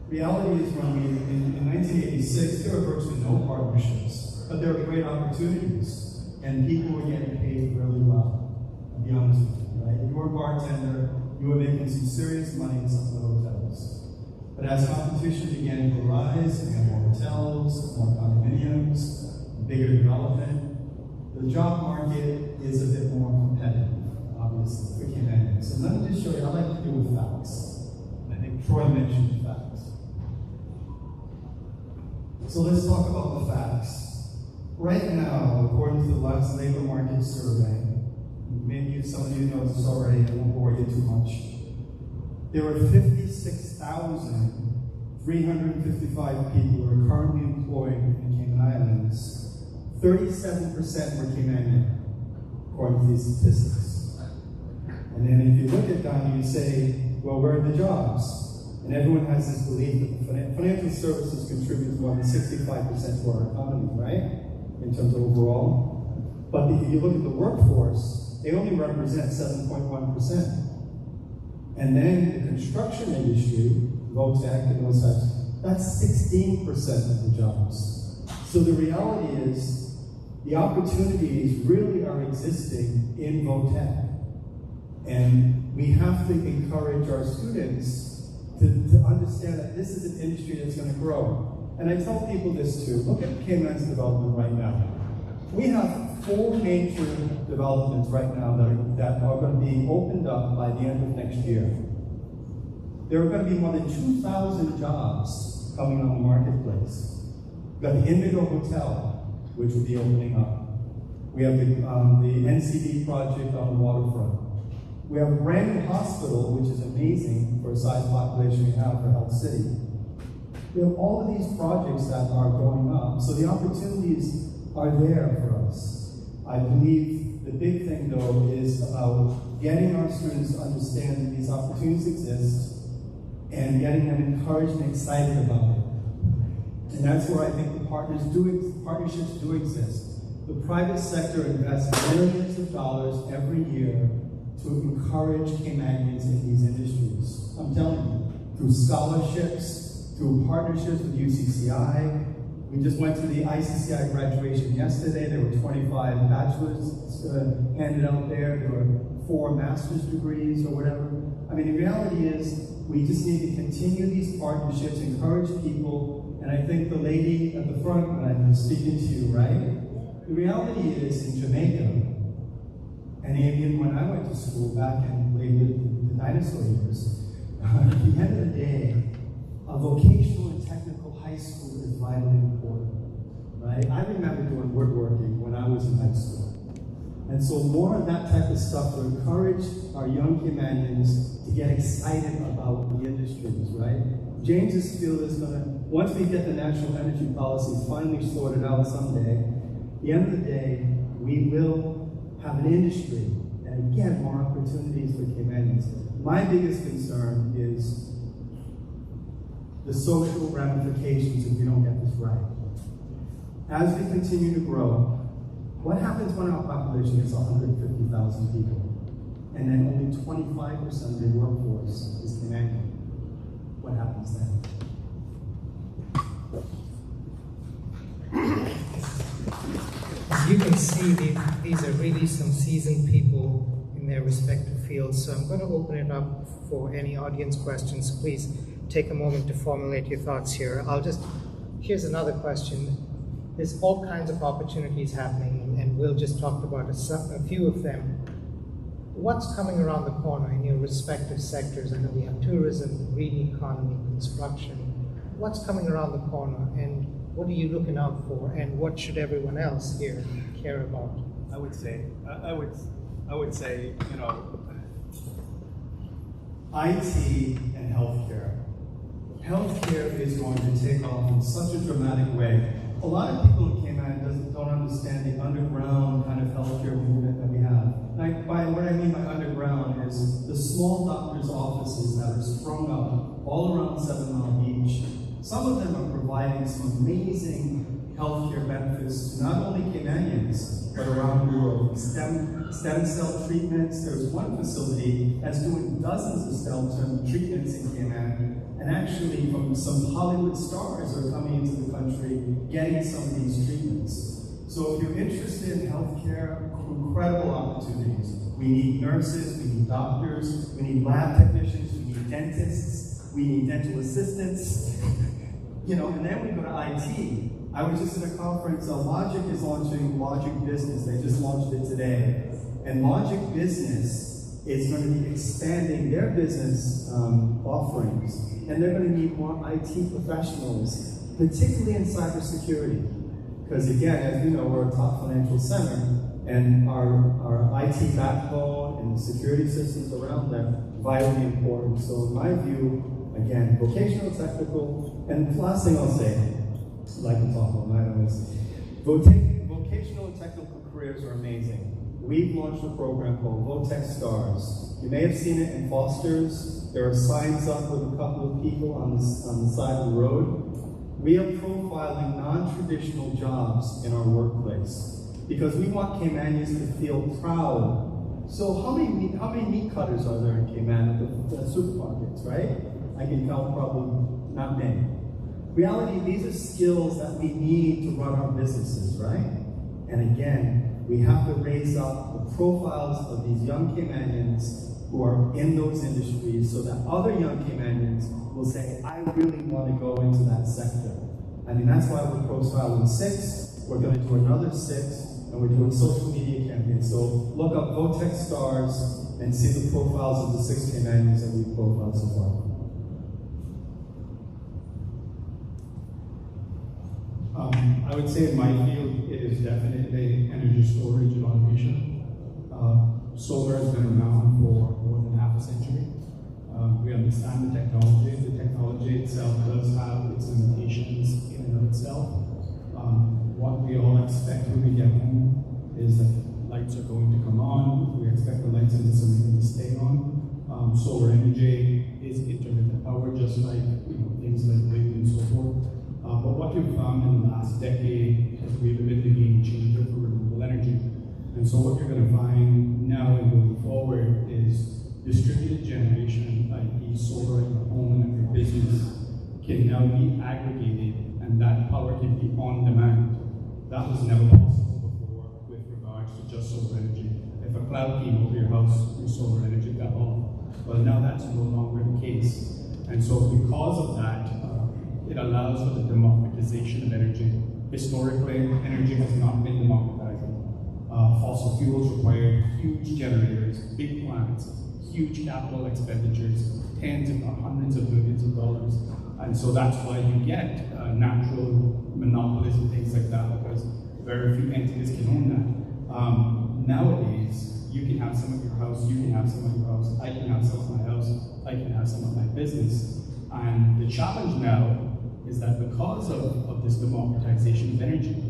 Reality is when in 1986, there were virtually no partnerships, but there were great opportunities, and people were getting paid really well. I'll be honest with you, right? If you were a bartender, you were making some serious money in some of the hotels. But as competition began to rise, we had more hotels, more condominiums, bigger development, the job market is a bit more competitive, obviously, for Humanians. So let me just show you, I like to do with facts. And I think Troy mentioned facts. So let's talk about the facts. Right now, according to the last labor market survey, maybe some of you know this already, I won't bore you too much. There are 56,355 people who are currently employed in Cayman Islands. 37% were Caymanian, according to these statistics. And then if you look at that, you say, well, where are the jobs? And everyone has this belief that financial services contributes more than 65% to our economy, right? In terms of overall. But if you look at the workforce, they only represent 7.1%. And then the construction industry, VOTEC and those types, that's 16% of the jobs. So the reality is, the opportunities really are existing in VOTEC. And we have to encourage our students to understand that this is an industry that's going to grow. And I tell people this too. Look at Cayman's development right now. We have 4 major developments right now that are going to be opened up by the end of next year. There are going to be more than 2,000 jobs coming on the marketplace. We've got the Indigo Hotel, which will be opening up. We have the NCD project on the waterfront. We have a brand new hospital, which is amazing for a size population we have for Health City. We have all of these projects that are going up, so the opportunities are there for us. I believe the big thing, though, is about getting our students to understand that these opportunities exist and getting them encouraged and excited about it. And that's where I think the partnerships do exist. The private sector invests millions of dollars every year to encourage Caymanians in these industries. I'm telling you, through scholarships, through partnerships with UCCI. We just went to the ICCI graduation yesterday. There were 25 bachelors handed out there. There were 4 master's degrees or whatever. I mean, the reality is we just need to continue these partnerships, encourage people, and I think the lady at the front, when I was speaking to you, right? The reality is in Jamaica, and even when I went to school back in the dinosaur years, at the end of the day, a vocational and technical high school is vitally important, right? I remember doing woodworking when I was in high school. And so more of that type of stuff to encourage our young Caymanians to get excited about the industries, right? James's field is gonna, once we get the national energy policies finally sorted out someday, at the end of the day, we will have an industry, and again, more opportunities for Caymanians. My biggest concern is the social ramifications if we don't get this right. As we continue to grow, what happens when our population gets 150,000 people, and then only 25% of the workforce is Caymanian? What happens then? can see, these are really some seasoned people in their respective fields. So I'm going to open it up for any audience questions. Please take a moment to formulate your thoughts here. Here's another question. There's all kinds of opportunities happening, and Will just talked about a few of them. What's coming around the corner in your respective sectors? I know we have tourism, green economy, construction. What's coming around the corner, and what are you looking out for, and what should everyone else here care about? I would say, you know, IT and healthcare. Healthcare is going to take off in such a dramatic way. A lot of people who came out don't understand the underground kind of healthcare movement that we have. By what I mean by underground is the small doctors' offices that are sprung up all around 7 Mile Beach. Some of them are providing some amazing healthcare benefits to not only Caymanians, but around the world. Stem cell treatments. There's one facility that's doing dozens of stem treatments in Cayman. And actually, from some Hollywood stars are coming into the country getting some of these treatments. So if you're interested in healthcare, incredible opportunities. We need nurses, we need doctors, we need lab technicians, we need dentists, we need dental assistants. You know, and then we go to IT. I was just at a conference, Logic is launching Logic Business. They just launched it today. And Logic Business is going to be expanding their business offerings. And they're going to need more IT professionals, particularly in cybersecurity. Because again, as you know, we're a top financial center, and our IT backbone and the security systems around them vitally important. So in my view, again, vocational, technical, and the last thing I'll say, I'd like to talk about my own is vocational and technical careers are amazing. We've launched a program called Votech Stars. You may have seen it in Foster's. There are signs up with a couple of people on the side of the road. We are profiling non-traditional jobs in our workplace because we want Caymanians to feel proud. So how many meat cutters are there in Cayman at the supermarkets, right? I can count probably not many. Reality, these are skills that we need to run our businesses, right? And again, we have to raise up the profiles of these young Caymanians who are in those industries so that other young Caymanians will say, I really want to go into that sector. I mean, that's why we're profiling 6, we're going to do another 6, and we're doing social media campaigns. So look up Votech Stars and see the profiles of the 6 Caymanians that we've profiled so far. I would say in my field, it is definitely energy storage and automation. Solar has been around for more than half a century. We understand the technology. The technology itself does have its limitations in and of itself. What we all expect when we get home is that lights are going to come on. We expect the lights in this room to stay on. Solar energy is intermittent power, just like things like wind and so forth. But what we've found in the last decade is we've been the game changer for renewable energy. And so what you're going to find now and going forward is distributed generation, i.e. solar in your home and your business, can now be aggregated, and that power can be on demand. That was never possible before with regards to just solar energy. If a cloud came over your house, your solar energy got off. Well, now that's no longer the case. And so because of that, it allows for the democratization of energy. Historically, energy has not been democratized. Fossil fuels required huge generators, big plants, huge capital expenditures, tens if not hundreds of billions of dollars. And so that's why you get natural monopolies and things like that, because very few entities can own that. Nowadays, you can have some of your house, you can have some of your house, I can have some of my house, I can have some of my business. And the challenge now is that because of this democratization of energy,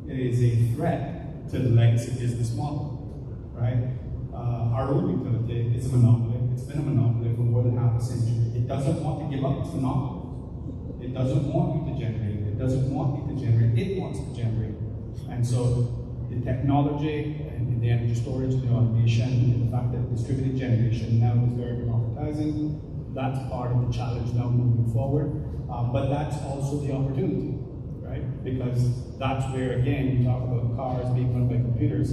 it is a threat to the legacy business model, right? Our own utility is a monopoly. It's been a monopoly for more than half a century. It doesn't want to give up its monopoly. It doesn't want you to generate. It doesn't want you to generate. It wants to generate. And so the technology and the energy storage, the automation, and the fact that distributed generation now is very democratizing, that's part of the challenge now moving forward. But that's also the opportunity, right? Because that's where, again, you talk about cars being run by computers.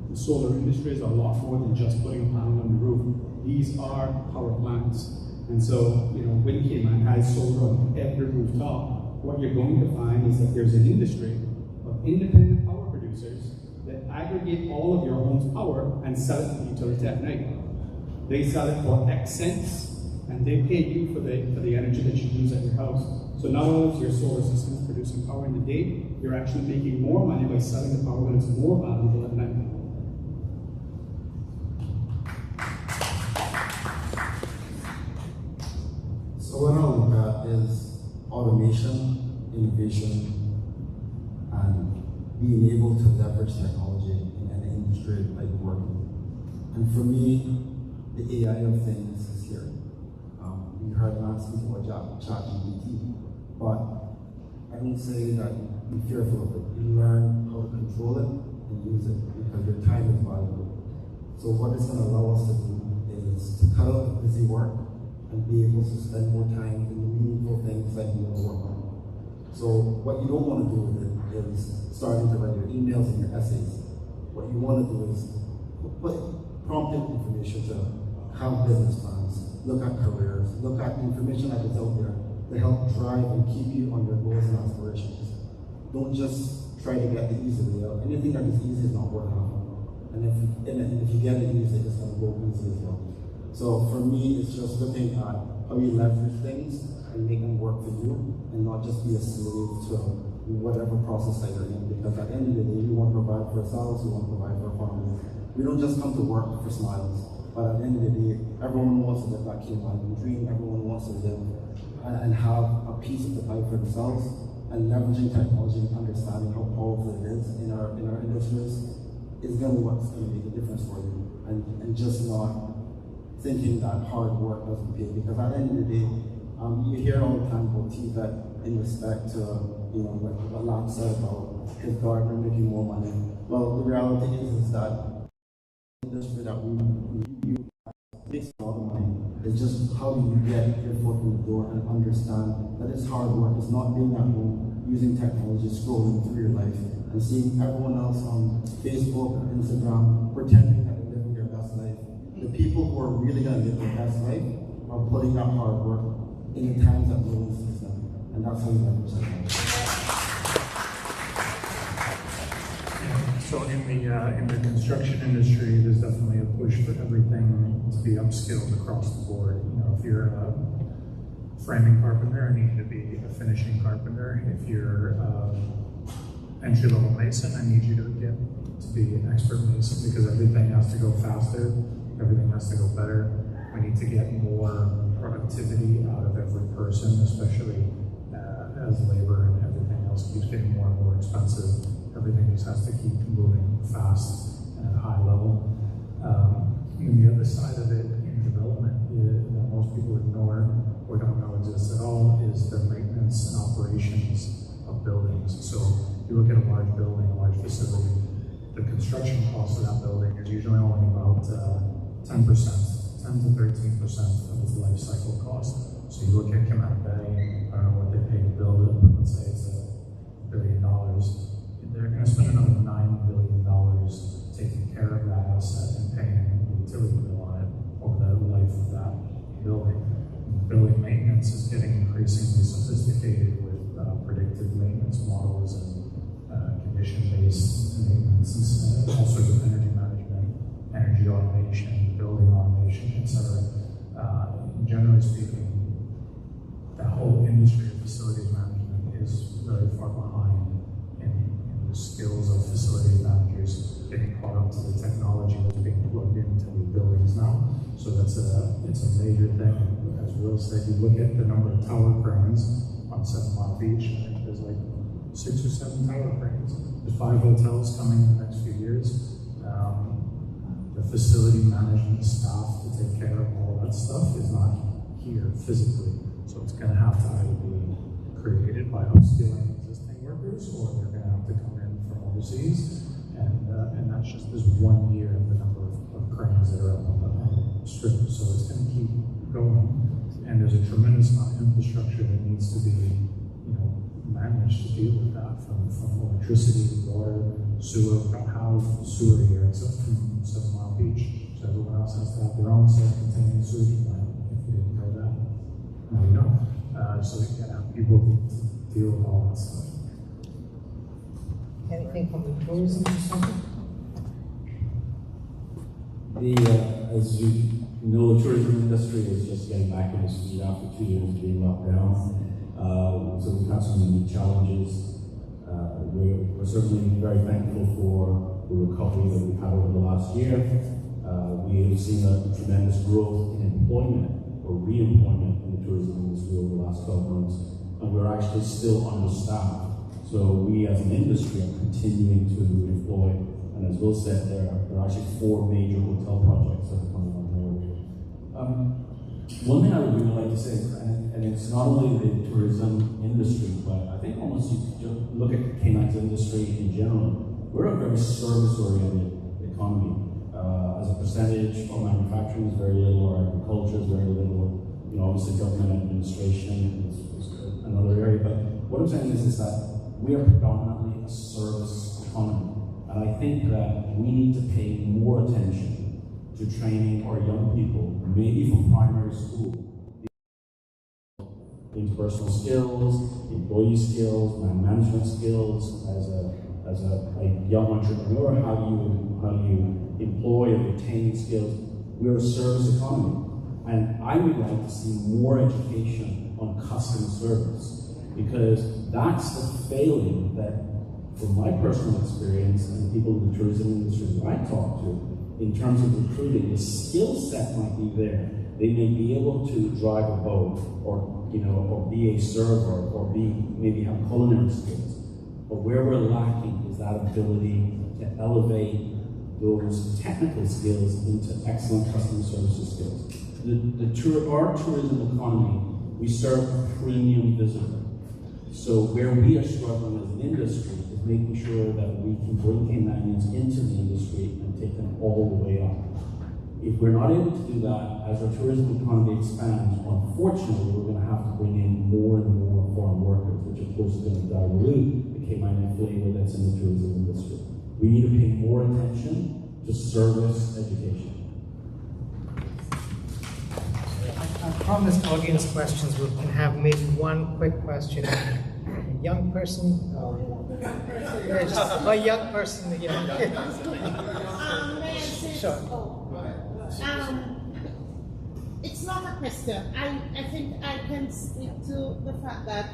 The solar industry is a lot more than just putting a panel on the roof. These are power plants. And so, you know, when Cayman has solar on every rooftop, what you're going to find is that there's an industry of independent power producers that aggregate all of your home's power and sell it to the utility at night. They sell it for X cents, and they pay you for the energy that you use at your house. So not only is your solar system producing power in the day, you're actually making more money by selling the power when it's more valuable at night. So what I look at is automation, innovation, and being able to leverage technology in any industry I work in. And for me, the AI of things is here. You heard Matt speak about ChatGPT, but I don't say that be fearful of it. You learn how to control it and use it because your time is valuable. So what it's going to allow us to do is to cut out the busy work and be able to spend more time in the meaningful things that you want to work on. So what you don't want to do with it is starting to write your emails and your essays. What you want to do is put prompted information to have business plans, look at careers, look at information that is out there to help drive and keep you on your goals and aspirations. Don't just try to get the easy way out. Anything that is easy is not worth having. And if you get it easy, it's going to go easy as well. So for me, it's just looking at how you leverage things and make them work for you and not just be a slave to whatever process that you're in. Because at the end of the day, we want to provide for ourselves, we want to provide for our families. We don't just come to work for smiles. But at the end of the day, everyone wants to live that Cayman dream, everyone wants to live and have a piece of the pie for themselves. And leveraging technology and understanding how powerful it is in our industries is going to be what's going to make a difference for you. And just not thinking that hard work doesn't pay, because at the end of the day, you hear all the time about TVET in respect to, you know, what Lance said about his gardener making more money. Well, the reality is that the industry that we makes a lot of money. It's just how do you get your foot in the door and understand that it's hard work. It's not being at home, using technology, scrolling through your life, and seeing everyone else on Facebook or Instagram pretending that they're living their best life. The people who are really going to live their best life are putting that hard work in the times that no one sees them. And that's how you leverage technology. So in the construction industry, there's definitely a push for everything to be upskilled across the board. You know, if you're a framing carpenter, I need you to be a finishing carpenter. If you're entry-level mason, I need you to get to be an expert mason, because everything has to go faster, everything has to go better. We need to get more productivity out of every person, especially as labor and everything else keeps getting more and more expensive. Everything just has to keep moving fast and at a high level. And the other side of it in development that most people ignore or don't know exists at all is the maintenance and operations of buildings. So if you look at a large building, a large facility, the construction cost of that building is usually only about 10%, 10 to 13% of its life cycle cost. So you look at Cayman Bay, I don't know what they pay to build it, but let's say it's $1 billion. They're going to spend another $9 billion taking care of that asset and paying a utility bill on it over the life of that building. Building maintenance is getting increasingly sophisticated with predictive maintenance models and condition-based maintenance, all sorts of energy management, energy automation, building automation, etc. Generally speaking, the whole industry of facilities management is very far behind in the skills of facilities managers getting caught up to the technology that's being plugged into the buildings now. So it's a major thing. As Will said, you look at the number of tower cranes on 7 Mile Beach, I think there's like 6 or 7 tower cranes. There's 5 hotels coming in the next few years. The facility management staff to take care of all that stuff is not here physically. So it's going to have to either be created by upskilling existing workers, or they're going to have to come in from overseas. And that's just this 1 year of the number of cranes that are up on the strip. So it's going to keep going. And there's a tremendous amount of infrastructure that needs to be, manage to deal with that from electricity, water, sewer. We don't have sewer here except from 7 Mile Beach. So everyone else has to have their own self-contained sewage plant. If you didn't know that, now you know. So you can have people to deal with all that stuff. Anything from the tourism center? As you know, the tourism industry is just getting back on its feet after 2 years of being locked down. So we've had some unique challenges. We're certainly very thankful for the recovery that we've had over the last year. We have seen a tremendous growth in employment or re-employment in the tourism industry over the last 12 months, and we're actually still understaffed. So we as an industry are continuing to employ, and as Will said, there are actually 4 major hotel projects that are coming on board. One thing I would really like to say, and it's not only the tourism industry, but I think almost you could just look at the Cayman's industry in general. We're a very service-oriented economy. As a percentage, our manufacturing is very little, our agriculture is very little, obviously government administration is another area. But what I'm saying is that we are predominantly a service economy. And I think that we need to pay more attention to training our young people, maybe from primary school, interpersonal skills, employee skills, management skills. As a young entrepreneur, how do you employ and retain skills? We're a service economy, and I would like to see more education on customer service, because that's the failing that, from my personal experience and people in the tourism industry that I talk to, in terms of recruiting, the skill set might be there. They may be able to drive a boat, or be a server, or maybe have culinary skills. But where we're lacking is that ability to elevate those technical skills into excellent customer services skills. Our tourism economy, we serve a premium visitor. So where we are struggling as an industry is making sure that we can bring Caymanians into the industry and take them all the way up. If we're not able to do that, as our tourism economy expands, unfortunately, we're going to have to bring in more and more foreign workers, which of course is going to dilute the Caymanian flavor that's in the tourism industry. We need to pay more attention to service education. I promised audience questions. We can have maybe one quick question. A young person? Yeah, just a young person. Sure. It's not a question. I think I can speak to the fact that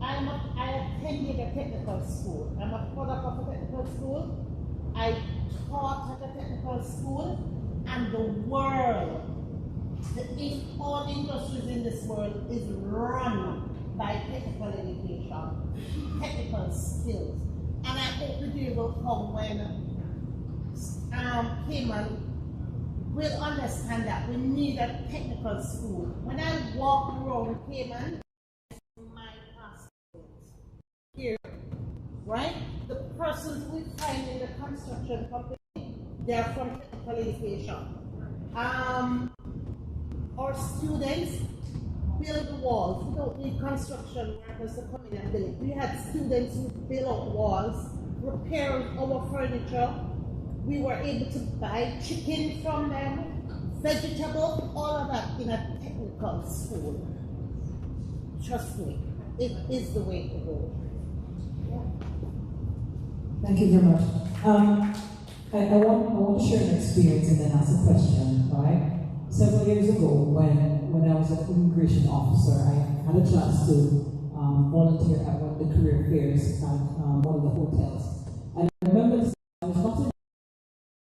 I attended a technical school. I'm a product of a technical school. I taught at a technical school, and the world, all industries in this world is run by technical education, technical skills. And I hope the day will come when Cayman will understand that we need a technical school. When I walk around Cayman, my passport here, right? The persons we find in the construction company, they're from technical education. Our students build the walls. We don't need construction workers to come in and build it. We had students who build out walls, repair our furniture. We were able to buy chicken from them, vegetables, all of that in a technical school. Trust me, it is the way to go. Yeah. Thank you very much. I want to share an experience and then ask a question, right? Several years ago, when I was an immigration officer, I had a chance to volunteer at one of the career fairs at one of the hotels. And I remember I was not in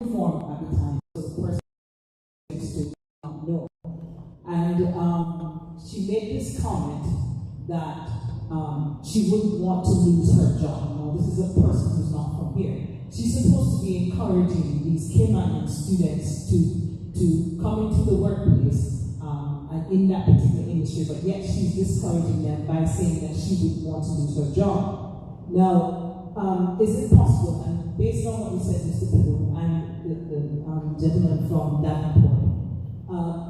uniform at the time, so the person used to not know. And she made this comment that she wouldn't want to lose her job. Now, this is a person who's not from here. She's supposed to be encouraging these Caymanian students to come into the workplace in that particular industry, but yet she's discouraging them by saying that she would want to lose her job. Now, is it possible, and based on what you said, Mr. Piddle, and the gentleman from Davenport,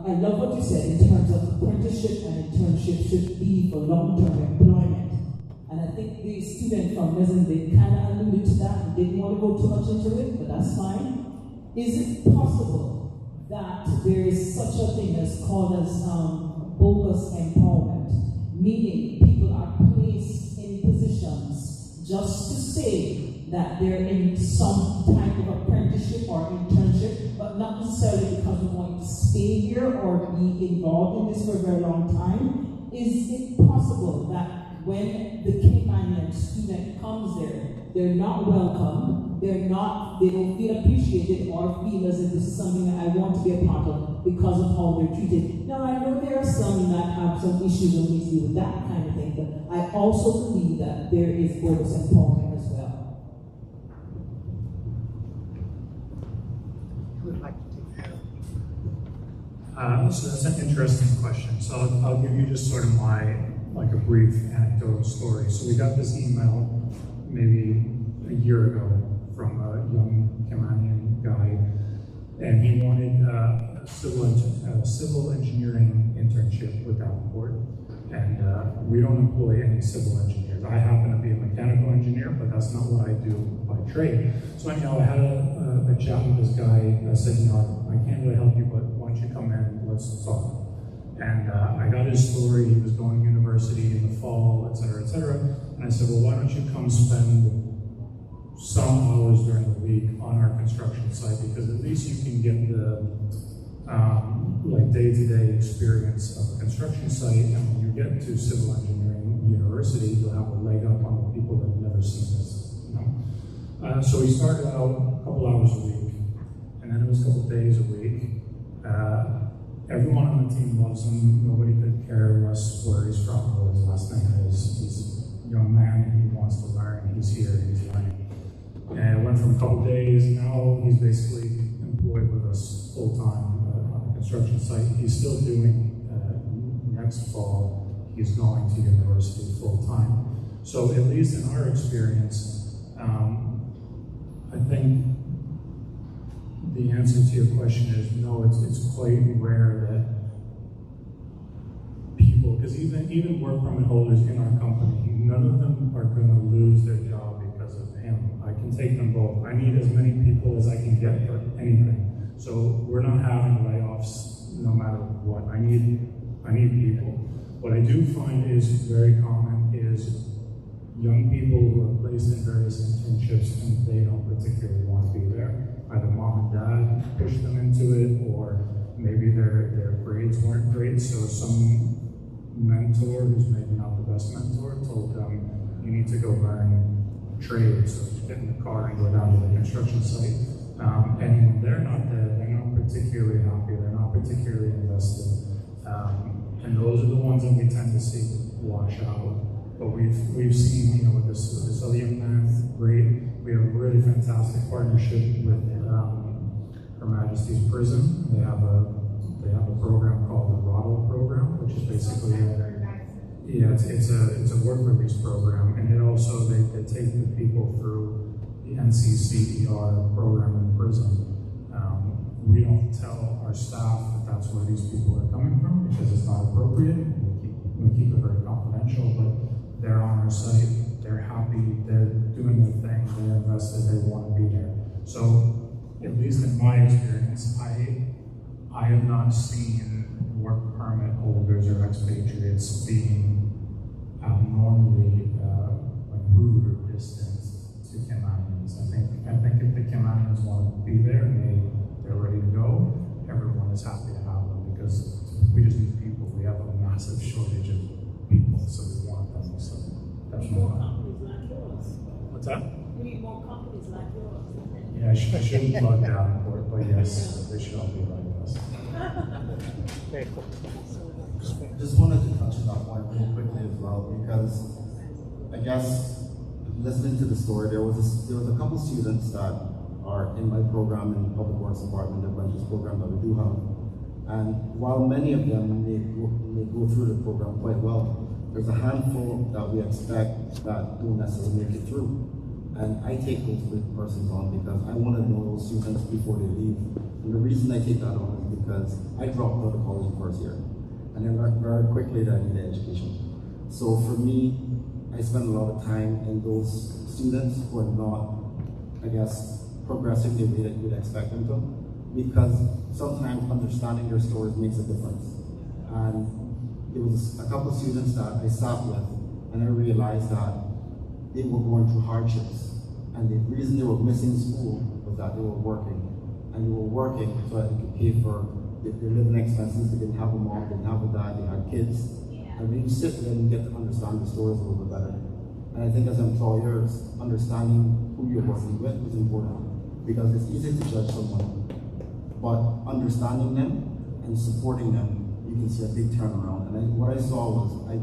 I love what you said in terms of apprenticeship and internship should be for long-term employment. And I think the student from RESEMBID kind of alluded to that and didn't want to go too much into it, but that's fine. Is it possible that there is such a thing as called as bogus empowerment, meaning people are placed in positions just to say that they're in some type of apprenticeship or internship, but not necessarily because we want to stay here or be involved in this for a very long time? Is it possible that when the Caymanian student comes there, they're not welcome, they don't feel appreciated or feel as if this is something that I want to be a part of because of how they're treated? Now, I know there are some that have some issues and we deal with that kind of thing, but I also believe that there is bogus empowerment as well. Who would like to take that? So that's an interesting question. So I'll give you just sort of a brief anecdotal story. So we got this email maybe a year ago from a young Caymanian guy, and he wanted a civil engineering internship with Davenport. And we don't employ any civil engineers. I happen to be a mechanical engineer, but that's not what I do by trade. So anyhow, I had a chat with this guy. I said, I can't really help you, but why don't you come in, let's talk. And I got his story. He was going to university in the fall, et cetera, et cetera. And I said, well, why don't you come spend some hours during the week on our construction site, because at least you can get the day-to-day experience of a construction site, and when you get to civil engineering university, you'll have a leg up on the people that have never seen this. So we started out a couple hours a week, and then it was a couple days a week. Everyone on the team loves him. Nobody could care less where he's from or what his last name is. He's a young man, he wants to learn, he's here, he's learning. And it went from a couple days, now he's basically employed with us full-time on a construction site. He's still doing, next fall, he's going to university full-time. So at least in our experience, I think the answer to your question is no, it's quite rare that people, because even work permit holders in our company, none of them are going to lose their job because of him. I can take them both. I need as many people as I can get for anything. So we're not having layoffs no matter what. I need people. What I do find is very common is young people who are placed in various internships and they don't particularly want to be there. Either mom and dad pushed them into it, or maybe their grades weren't great, so some mentor who's maybe not the best mentor told them, you need to go learn trade, so get in the car and go down to the construction site. And when they're not there, they're not particularly happy, they're not particularly invested. And those are the ones that we tend to see wash out. But we've seen, with this other young man, great. We have a really fantastic partnership with Her Majesty's Prison. They have a program called the ROTL program, which is basically it's a work release program, and it also they take the people through the NCCER program in prison. We don't tell our staff that that's where these people are coming from because it's not appropriate. We keep it very confidential, but they're on our site, they're happy, they're doing their thing, they're invested, they want to be there. So, at least in my experience, I have not seen work permit holders or expatriates being abnormally rude or distant to Caymanians. I think if the Caymanians want to be there and they're ready to go, everyone is happy to have them because we just need people. We have a massive shortage of people, so we want them. So that's more companies like yours. What's that? We need more companies like yours. Yeah, I shouldn't plug Davenport, but yes, they should all be like us. Very cool. Just wanted to touch on that point really quickly as well, because I guess listening to the story, there was a couple students that are in my program in the Public Works Department, the apprentice program that we do have. And while many of them may go through the program quite well, there's a handful that we expect that don't necessarily make it through. And I take those persons on because I want to know those students before they leave. And the reason I take that on is because I dropped out of college in first year. And then very quickly I needed education. So for me, I spend a lot of time in those students who are not, I guess, progressing the way that you would expect them to, because sometimes understanding their stories makes a difference. And there was a couple of students that I sat with, and I realized that they were going through hardships. And the reason they were missing school was that they were working. And they were working so that they could pay for their living expenses. They didn't have a mom, they didn't have a dad, they had kids. And when you sit there and you get to understand the stories a little bit better. And I think as employers, understanding who you're working with is important, because it's easy to judge someone. But understanding them and supporting them, you can see a big turnaround. And what I saw was, I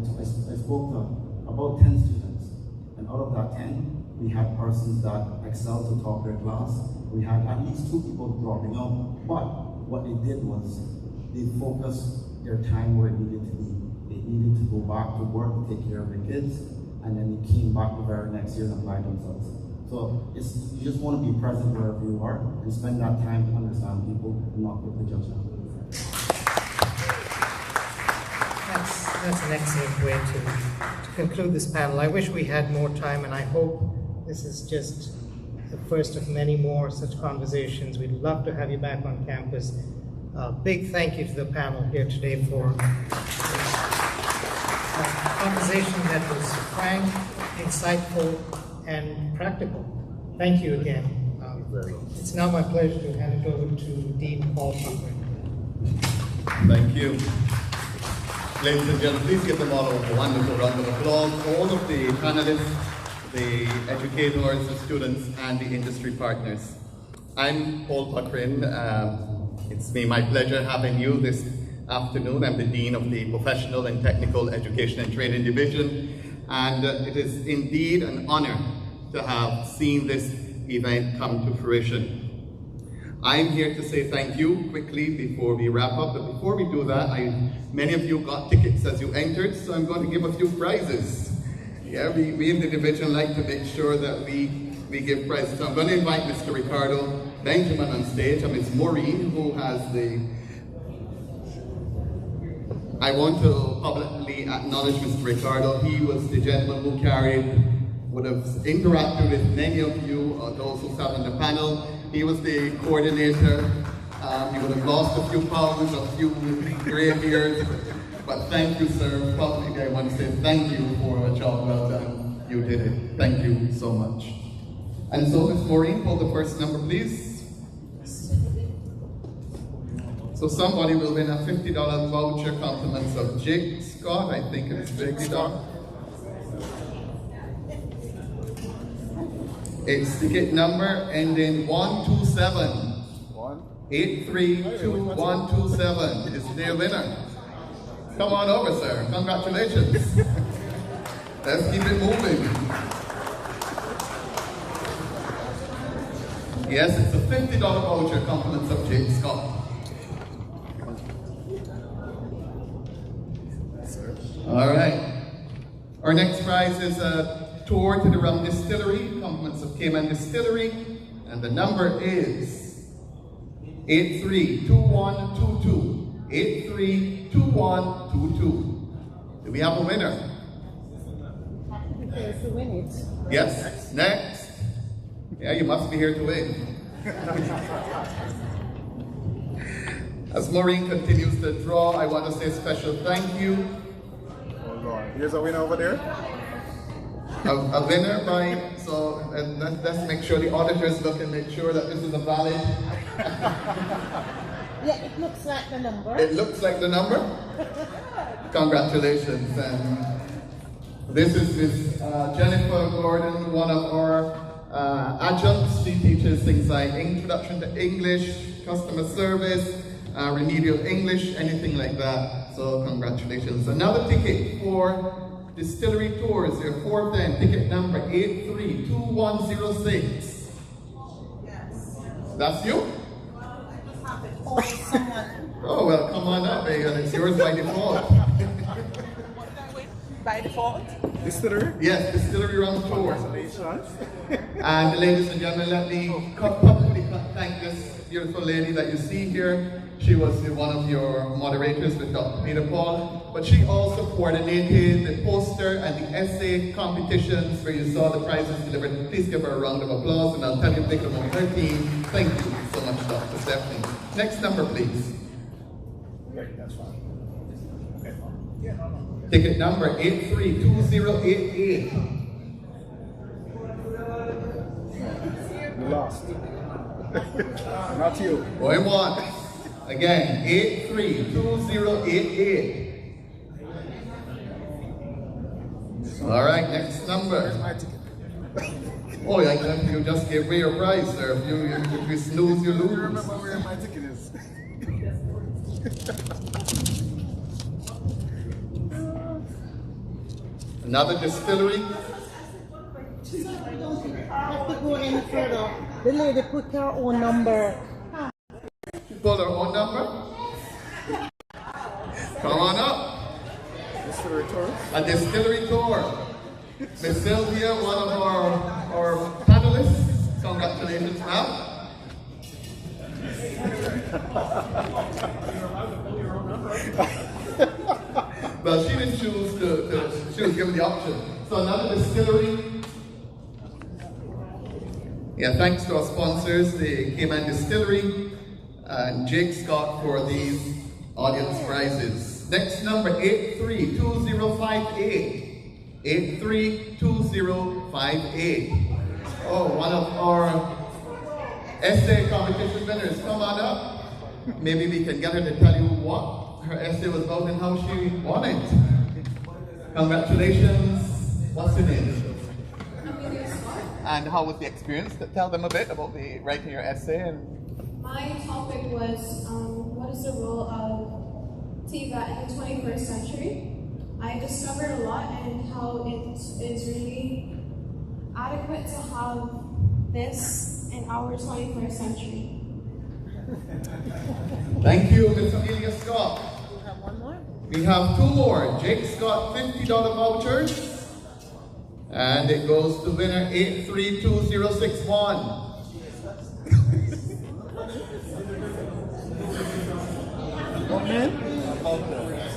spoke to about 10 students. And out of that 10, we had persons that excelled to top their class. We had at least 2 people dropping out. But what they did was they focused their time where it needed to be. They needed to go back to work, take care of their kids, and then they came back the very next year and applied themselves. So you just want to be present wherever you are and spend that time to understand people and not quickly judge them. That's an excellent way to conclude this panel. I wish we had more time, and I hope this is just the first of many more such conversations. We'd love to have you back on campus. Big thank you to the panel here today for a conversation that was frank, insightful, and practical. Thank you again. It's now my pleasure to hand it over to Dean Paul Cochran. Thank you. Ladies and gentlemen, please give them all a wonderful round of applause. All of the panelists, the educators, the students, and the industry partners. I'm Paul Cochran. It's my pleasure having you this afternoon. I'm the Dean of the Professional and Technical Education and Training Division, and it is indeed an honor to have seen this event come to fruition. I'm here to say thank you quickly before we wrap up, but before we do that, many of you got tickets as you entered, so I'm going to give a few prizes. Yeah, we in the division like to make sure that we give prizes. So I'm going to invite Mr. Ricardo Benjamin on stage, and Ms. Maureen, who has I want to publicly acknowledge Mr. Ricardo. He was the gentleman who would have interacted with many of you, those who sat on the panel. He was the coordinator. He would have lost a few pounds, a few gray hairs, but thank you, sir. Publicly, I want to say thank you for a job well done. You did it. Thank you so much. And so, Ms. Maureen, pull the first number, please. So somebody will win a $50 voucher, compliments of Jake Scott. I think it's $50. It's ticket number ending 127. 832127 is their winner. Come on over, sir. Congratulations. Let's keep it moving. Yes, it's a $50 voucher, compliments of Jake Scott. All right. Our next prize is a tour to the Rum Distillery, compliments of Cayman Distillery, and the number is 832122. 832122. Do we have a winner? Yes, to win it. Yes. Next. Yeah, you must be here to win. As Maureen continues the draw, I want to say a special thank you. Oh Lord, here's a winner over there. A winner by, let's make sure the auditors look and make sure that this is a valid. Yeah, it looks like the number. It looks like the number? Congratulations. And this is Ms. Jennifer Gordon, one of our adjuncts. She teaches things like Introduction to English, Customer Service, Remedial English, anything like that. So congratulations. Another ticket for Distillery Tours, there are 4 of them. Ticket number 832106. Yes. That's you? Oh, well, come on up, and it's yours by default. By default? Distillery? Yes, Distillery Rum Tour. Congratulations. And ladies and gentlemen, let me publicly thank this beautiful lady that you see here. She was one of your moderators with Dr. Peter Paul, but she also coordinated the poster and the essay competitions where you saw the prizes delivered. Please give her a round of applause, and I'll tell you pick number 13. Thank you so much, Dr. Stephanie. Next number, please. Okay, that's fine. Ticket number 832088. You lost. Not you. Going on. Again, 832088. All right, next number. Oh, yeah, you just gave away your prize, sir. If you snooze, you lose. I remember where my ticket is. Another distillery. Have to go any further. The lady put her own number. She pulled her own number. Come on up. Distillery tour. A distillery tour. Miss Sylvia, one of our panelists. Congratulations, ma'am. Well, she didn't choose she was given the option. So another distillery. Yeah, thanks to our sponsors, the Cayman Distillery and Jake Scott for these audience prizes. Next number, 832058. 832058. Oh, one of our essay competition winners. Come on up. Maybe we can get her to tell you what her essay was about and how she won it. Congratulations. What's your name? And how was the experience? Tell them a bit about writing your essay. And my topic was, what is the role of TVET in the 21st century? I discovered a lot and how it is really adequate to have this in our 21st century. Thank you, Ms. Amelia Scott. We have one more. We have two more. Jake Scott $50 vouchers. And it goes to winner 832061. Men?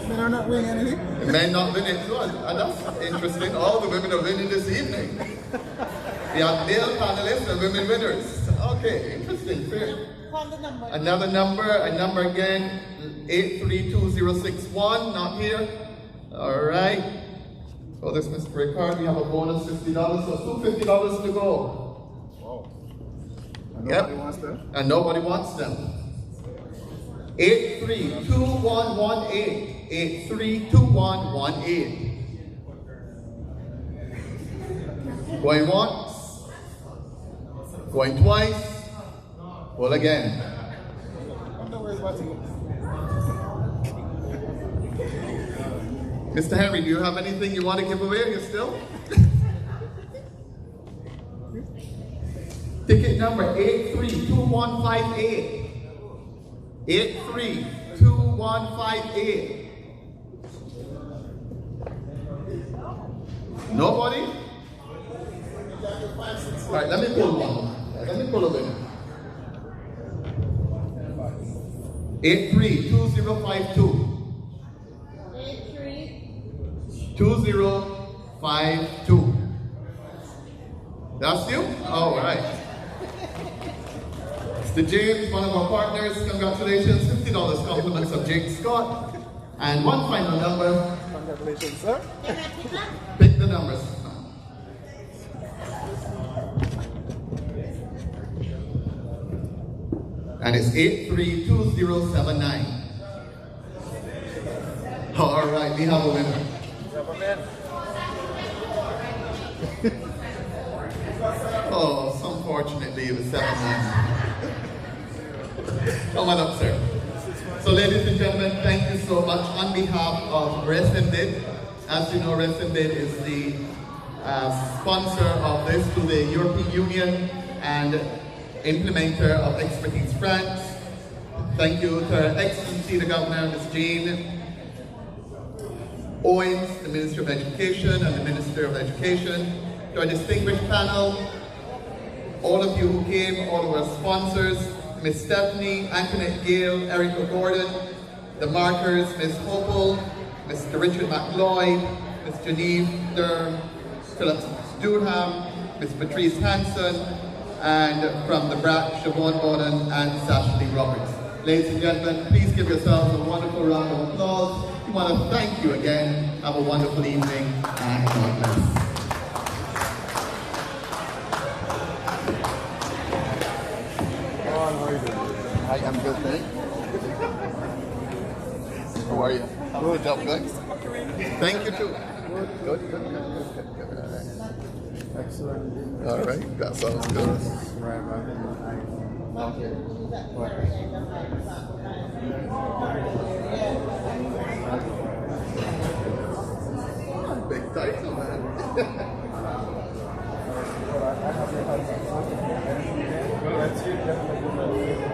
Men are not winning anything? The men not winning. So that's interesting. All the women are winning this evening. We have male panelists and women winners. Okay, interesting. Fair. Another number, a number again, 832061, not here. All right. So this Mr. Ricard, we have a bonus $50, so $250 to go. Wow. And nobody wants them? And nobody wants them. 832118. 832118. Going once. Going twice. Well, again. Mr. Henry, do you have anything you want to give away? Are you still? Ticket number 832158. 832158. Nobody? All right, let me pull one. Let me pull a winner. 832052. 2052. That's you? All right. Mr. James, one of our partners, congratulations. $50 compliments of Jake Scott. And one final number. Congratulations, sir. Pick the numbers. And it's 832079. All right, we have a winner. Oh, unfortunately it was 79. Come on up, sir. So ladies and gentlemen, thank you so much on behalf of RESEMBID. As you know, RESEMBID is the sponsor of this to the European Union and implementer of Expertise France. Thank you to Her Excellency the Governor, Ms. Jane Owens, the Minister of Education and the Minister of Education, to our distinguished panel, all of you who came, all of our sponsors, Miss Stephanie, Antoinette Gale, Erica Gordon, the markers, Miss Hopel, Mr. Richard McLeod, Miss Genevieve Durham, Philip Durham, Miss Patrice Hanson, and from the BRAC, Siobhan Bonan and Sasha Lee Roberts. Ladies and gentlemen, please give yourselves a wonderful round of applause. We want to thank you again. Have a wonderful evening and God bless. Hi, I'm good, thanks. How are you? Good, job, good. Thank you too. Good. Excellent. All right, that sounds good. Big title, man. Well, that's it.